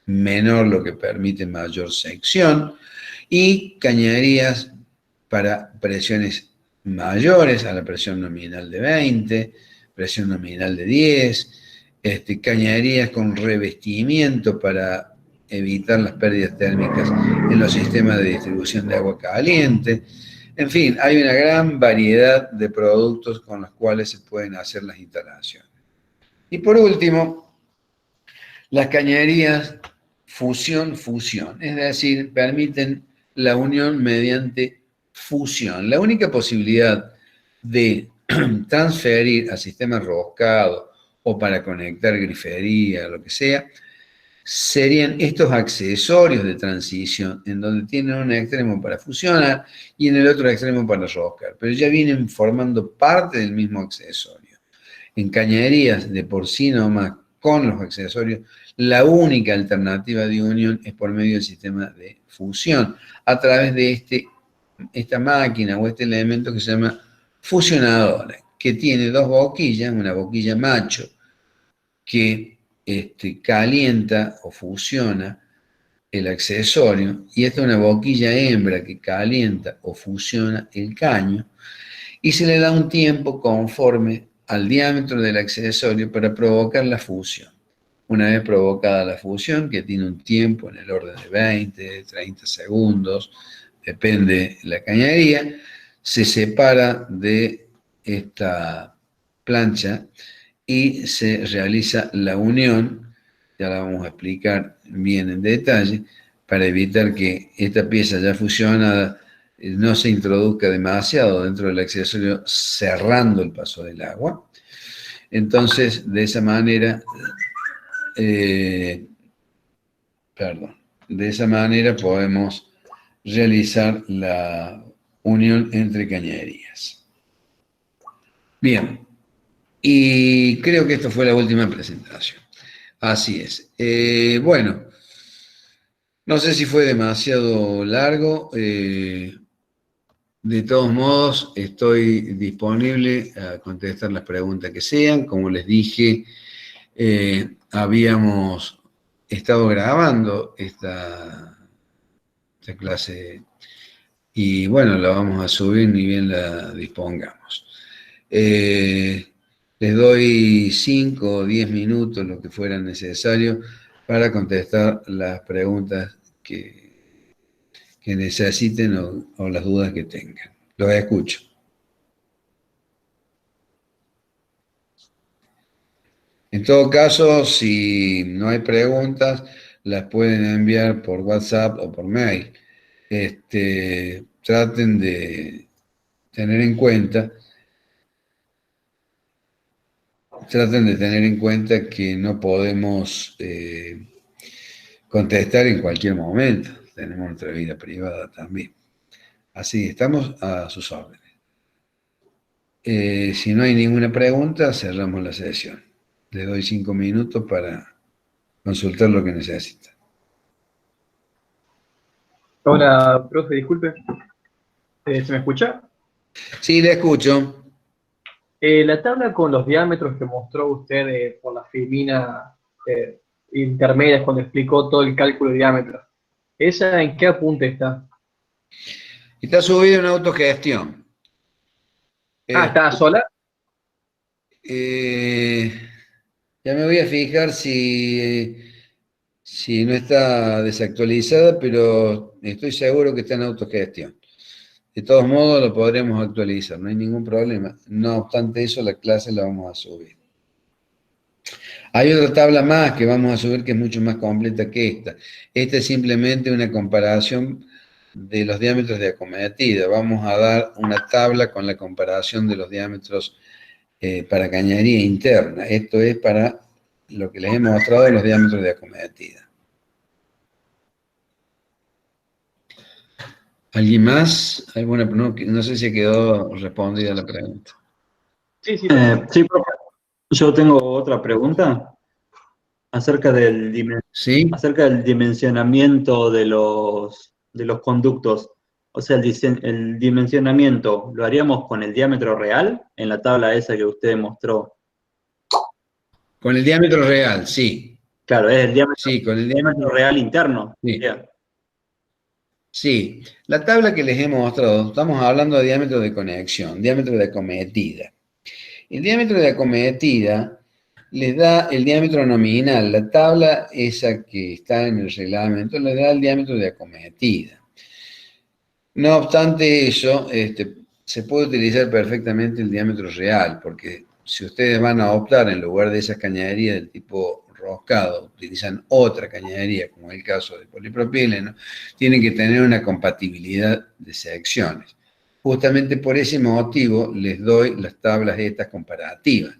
menor, lo que permite mayor sección, y cañerías para presiones mayores a la presión nominal de 20, presión nominal de 10, cañerías con revestimiento para evitar las pérdidas térmicas en los sistemas de distribución de agua caliente. En fin, hay una gran variedad de productos con los cuales se pueden hacer las instalaciones. Y por último, las cañerías fusión-fusión, es decir, permiten la unión mediante fusión. La única posibilidad de transferir a sistemas roscados o para conectar grifería, lo que sea, serían estos accesorios de transición, en donde tienen un extremo para fusionar y en el otro extremo para roscar, pero ya vienen formando parte del mismo accesorio. En cañerías de por sí nomás, con los accesorios, la única alternativa de unión es por medio del sistema de fusión, a través de esta máquina o este elemento que se llama fusionadora, que tiene dos boquillas, una boquilla macho que calienta o fusiona el accesorio, y esta es una boquilla hembra que calienta o fusiona el caño, y se le da un tiempo conforme al diámetro del accesorio para provocar la fusión. Una vez provocada la fusión, que tiene un tiempo en el orden de 20, 30 segundos, depende de la cañería, se separa de esta plancha y se realiza la unión, ya la vamos a explicar bien en detalle, para evitar que esta pieza ya fusionada no se introduzca demasiado dentro del accesorio, cerrando el paso del agua. Entonces, de esa manera, de esa manera podemos realizar la unión entre cañerías. Bien, y creo que esta fue la última presentación. Así es. Bueno, no sé si fue demasiado largo. De todos modos, estoy disponible a contestar las preguntas que sean. Como les dije, habíamos estado grabando esta clase y bueno, la vamos a subir ni bien la dispongamos. Les doy 5 o 10 minutos, lo que fuera necesario, para contestar las preguntas que necesiten o las dudas que tengan. Los escucho. En todo caso, si no hay preguntas, las pueden enviar por WhatsApp o por mail. Traten de tener en cuenta que no podemos contestar en cualquier momento. Tenemos nuestra vida privada también. Así, estamos a sus órdenes. Si no hay ninguna pregunta, cerramos la sesión. Le doy 5 minutos para consultar lo que necesita. Hola, profe, disculpe. ¿Se me escucha? Sí, le escucho. La tabla con los diámetros que mostró usted por la filmina intermedia cuando explicó todo el cálculo de diámetros, ¿esa en qué apunte está? Está subido en autogestión. ¿Está sola? Ya me voy a fijar si no está desactualizada, pero estoy seguro que está en autogestión. De todos modos, lo podremos actualizar, no hay ningún problema. No obstante eso, la clase la vamos a subir. Hay otra tabla más que vamos a subir que es mucho más completa que esta. Esta es simplemente una comparación de los diámetros de acometida. Vamos a dar una tabla con la comparación de los diámetros para cañería interna. Esto es para lo que les he mostrado de los diámetros de acometida. ¿Alguien más? ¿Alguna? No sé si quedó respondida la pregunta. Sí, sí, profe. Yo tengo otra pregunta acerca del dimensionamiento de los conductos. O sea, el dimensionamiento, ¿lo haríamos con el diámetro real en la tabla esa que usted mostró? Con el diámetro real, sí. Claro, es el diámetro, sí, con el diámetro real interno. Sí. Sí, la tabla que les he mostrado, estamos hablando de diámetro de conexión, diámetro de acometida. El diámetro de acometida les da el diámetro nominal. La tabla esa que está en el reglamento les da el diámetro de acometida. No obstante eso, se puede utilizar perfectamente el diámetro real, porque si ustedes van a optar en lugar de esas cañerías del tipo roscado, utilizan otra cañería, como es el caso del polipropileno, tienen que tener una compatibilidad de secciones. Justamente por ese motivo les doy las tablas estas comparativas.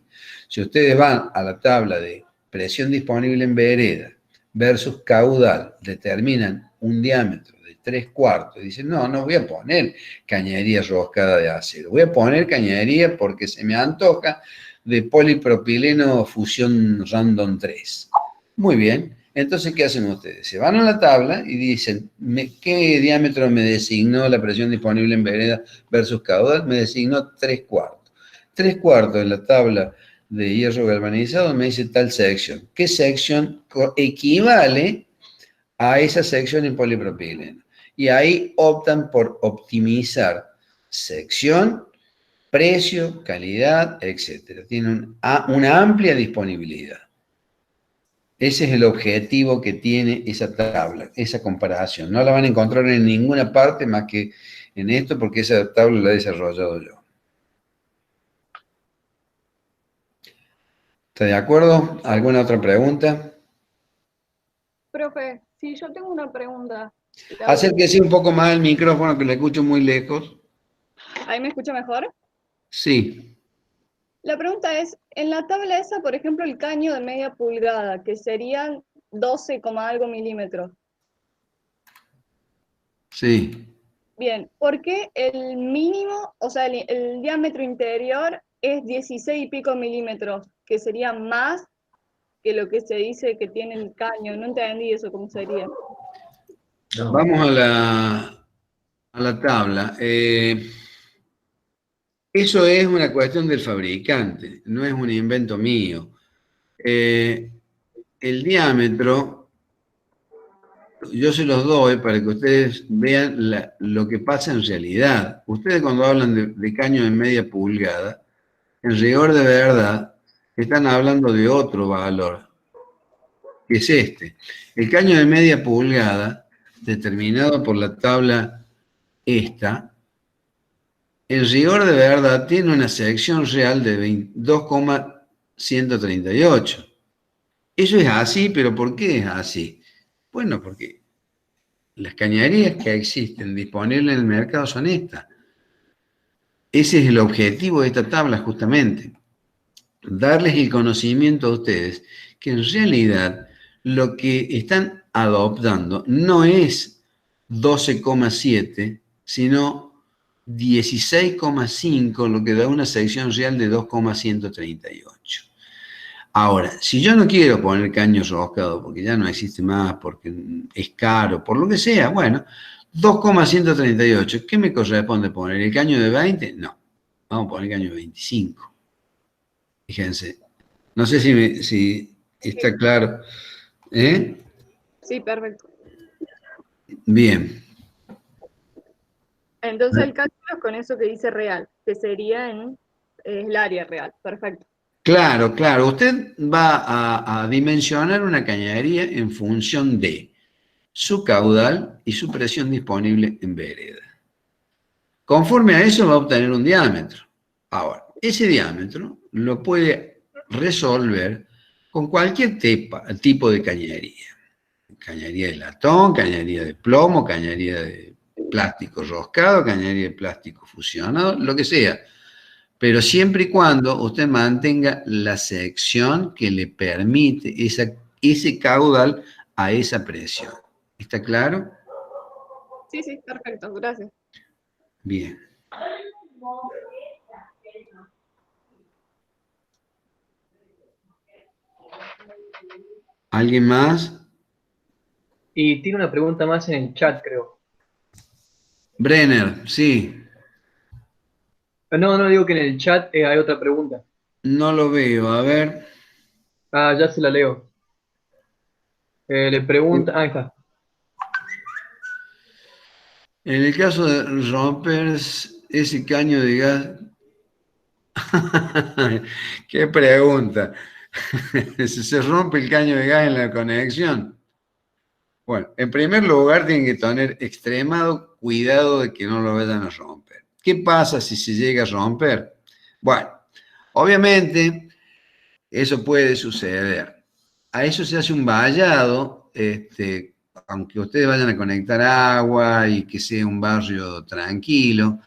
Si ustedes van a la tabla de presión disponible en vereda versus caudal, determinan un diámetro de 3/4 y dicen, no voy a poner cañería roscada de acero, voy a poner cañería porque se me antoja de polipropileno fusión random 3. Muy bien, entonces, ¿qué hacen ustedes? Se van a la tabla y dicen, ¿qué diámetro me designó la presión disponible en vereda versus caudal? Me designó 3/4. 3/4 en la tabla de hierro galvanizado, me dice tal sección. ¿Qué sección equivale a esa sección en polipropileno? Y ahí optan por optimizar sección, precio, calidad, etc. Tienen una amplia disponibilidad. Ese es el objetivo que tiene esa tabla, esa comparación. No la van a encontrar en ninguna parte más que en esto, porque esa tabla la he desarrollado yo. ¿Está de acuerdo? ¿Alguna otra pregunta? Profe, si yo tengo una pregunta. Acérquese un poco más el micrófono, que le escucho muy lejos. ¿Ahí me escucha mejor? Sí. La pregunta es, en la tabla esa, por ejemplo, el caño de media pulgada, que serían 12, algo milímetros. Sí. Bien, ¿por qué el mínimo, o sea, el diámetro interior es 16 y pico milímetros, que sería más que lo que se dice que tiene el caño? No entendí eso, ¿cómo sería? Vamos a la tabla. Eso es una cuestión del fabricante, no es un invento mío. El diámetro, yo se los doy para que ustedes vean lo que pasa en realidad. Ustedes cuando hablan de caño de media pulgada, en rigor de verdad, están hablando de otro valor, que es este. El caño de media pulgada, determinado por la tabla esta, en rigor de verdad tiene una sección real de 2,138. Eso es así, pero ¿por qué es así? Bueno, porque las cañerías que existen disponibles en el mercado son estas. Ese es el objetivo de esta tabla justamente. Darles el conocimiento a ustedes que en realidad lo que están adoptando no es 12,7, sino 16,5, lo que da una sección real de 2,138. Ahora, si yo no quiero poner caño roscado porque ya no existe más, porque es caro, por lo que sea, bueno, 2,138, ¿qué me corresponde poner? ¿El caño de 20? No, vamos a poner caño de 25. Fíjense, no sé si está claro. ¿Eh? Sí, perfecto. Bien. Entonces el cálculo es con eso que dice real, que sería en el área real. Perfecto. Claro, claro. Usted va a dimensionar una cañería en función de su caudal y su presión disponible en vereda. Conforme a eso va a obtener un diámetro. Ahora, ese diámetro lo puede resolver con cualquier tipo de cañería. Cañería de latón, cañería de plomo, cañería de plástico roscado, cañería de plástico fusionado, lo que sea. Pero siempre y cuando usted mantenga la sección que le permite ese caudal a esa presión. ¿Está claro? Sí, sí, perfecto, gracias. Bien. ¿Alguien más? Y tiene una pregunta más en el chat, creo. Brenner, sí. No, digo que en el chat hay otra pregunta. No lo veo. A ver. Ah, ya se la leo. Le pregunta, ahí está. En el caso de romper ese caño de gas. ¡Qué pregunta! Si se rompe el caño de gas en la conexión. Bueno, en primer lugar tienen que tener extremado cuidado de que no lo vayan a romper. ¿Qué pasa si se llega a romper? Bueno, obviamente eso puede suceder. A eso se hace un vallado, aunque ustedes vayan a conectar agua y que sea un barrio tranquilo,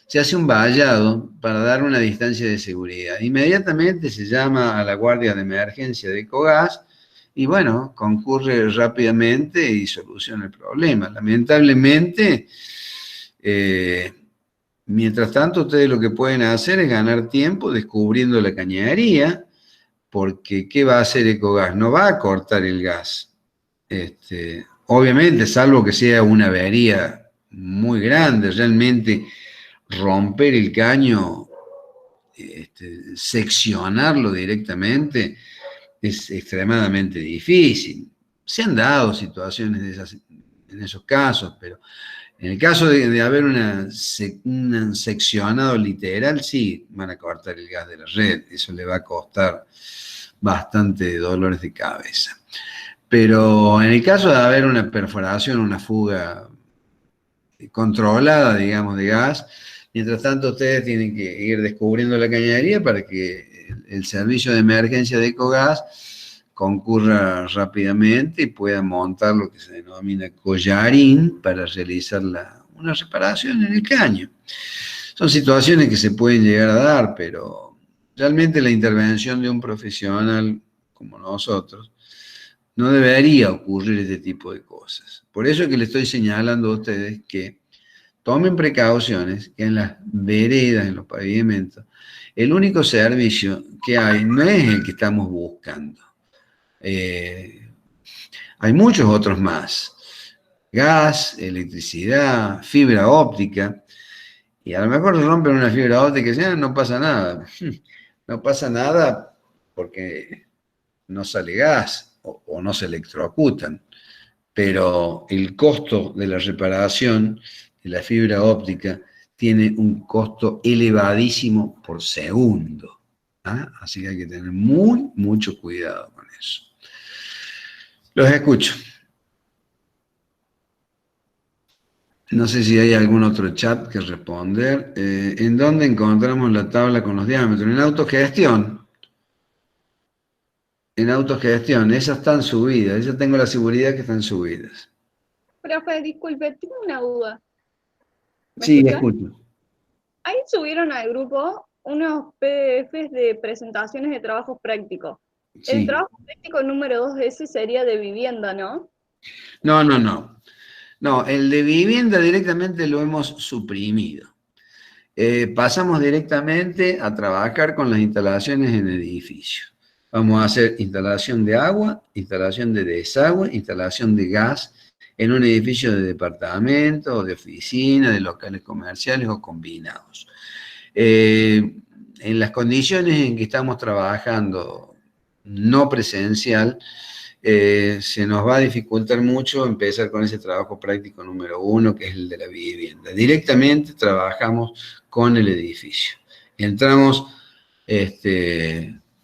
se hace un vallado para dar una distancia de seguridad. Inmediatamente se llama a la guardia de emergencia de Ecogas y bueno, concurre rápidamente y soluciona el problema. Lamentablemente, mientras tanto, ustedes lo que pueden hacer es ganar tiempo descubriendo la cañería, porque ¿qué va a hacer Ecogas? No va a cortar el gas. Obviamente, salvo que sea una avería muy grande, realmente romper el caño seccionarlo directamente es extremadamente difícil. Se han dado situaciones en esos casos, pero en el caso de haber un seccionado literal, sí, van a cortar el gas de la red. Eso le va a costar bastante dolores de cabeza. Pero en el caso de haber una perforación, una fuga controlada, digamos, de gas, mientras tanto ustedes tienen que ir descubriendo la cañería para que el servicio de emergencia de Ecogas concurra rápidamente y pueda montar lo que se denomina collarín para realizar una reparación en el caño. Son situaciones que se pueden llegar a dar, pero realmente la intervención de un profesional como nosotros no debería ocurrir este tipo de cosas. Por eso es que le estoy señalando a ustedes que tomen precauciones, que en las veredas, en los pavimentos, el único servicio que hay no es el que estamos buscando. Hay muchos otros más. Gas, electricidad, fibra óptica. Y a lo mejor rompen una fibra óptica y dicen, no pasa nada. No pasa nada porque no sale gas o no se electrocutan. Pero el costo de la reparación de la fibra óptica tiene un costo elevadísimo por segundo. ¿Ah? Así que hay que tener mucho cuidado con eso. Los escucho. No sé si hay algún otro chat que responder. ¿En dónde encontramos la tabla con los diámetros? En autogestión. En autogestión. Esas están subidas. Esas tengo la seguridad que están subidas. Profe, disculpe, tengo una duda. Sí, escucho. Ahí subieron al grupo unos PDFs de presentaciones de trabajos prácticos. Sí. El trabajo práctico número 2 ese sería de vivienda, ¿no? No. No, el de vivienda directamente lo hemos suprimido. Pasamos directamente a trabajar con las instalaciones en edificio. Vamos a hacer instalación de agua, instalación de desagüe, instalación de gas en un edificio de departamento, de oficina, de locales comerciales o combinados. En las condiciones en que estamos trabajando no presencial, se nos va a dificultar mucho empezar con ese trabajo práctico número 1, que es el de la vivienda. Directamente trabajamos con el edificio. Entramos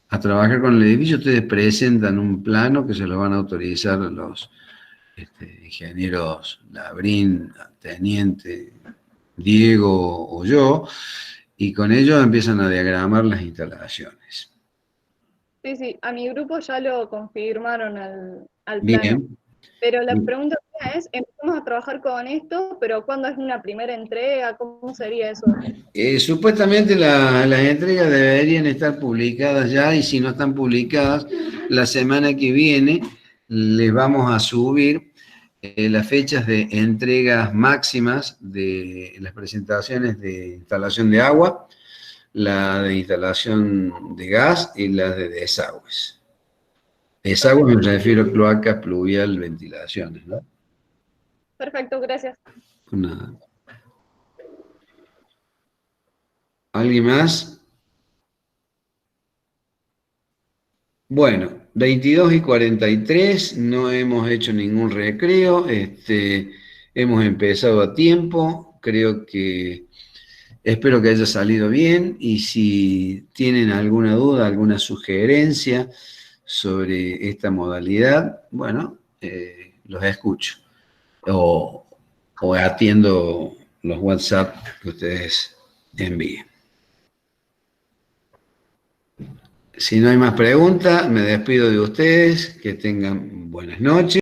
a trabajar con el edificio, ustedes presentan un plano que se lo van a autorizar los ingenieros Labrín, Teniente, Diego o yo, y con ello empiezan a diagramar las instalaciones. Sí, a mi grupo ya lo confirmaron al plano. Bien. Pero la pregunta es, empezamos a trabajar con esto, pero ¿cuándo es una primera entrega? ¿Cómo sería eso? Supuestamente las entregas deberían estar publicadas ya, y si no están publicadas, la semana que viene les vamos a subir las fechas de entregas máximas de las presentaciones de instalación de agua, la de instalación de gas y las de desagües. Desagües me refiero a cloacas, pluvial, ventilaciones, ¿no? Perfecto, gracias. Nada. ¿Alguien más? Bueno, 22:43, no hemos hecho ningún recreo, hemos empezado a tiempo, espero que haya salido bien, y si tienen alguna duda, alguna sugerencia sobre esta modalidad, bueno, los escucho, o atiendo los WhatsApp que ustedes envíen. Si no hay más preguntas, me despido de ustedes, que tengan buenas noches.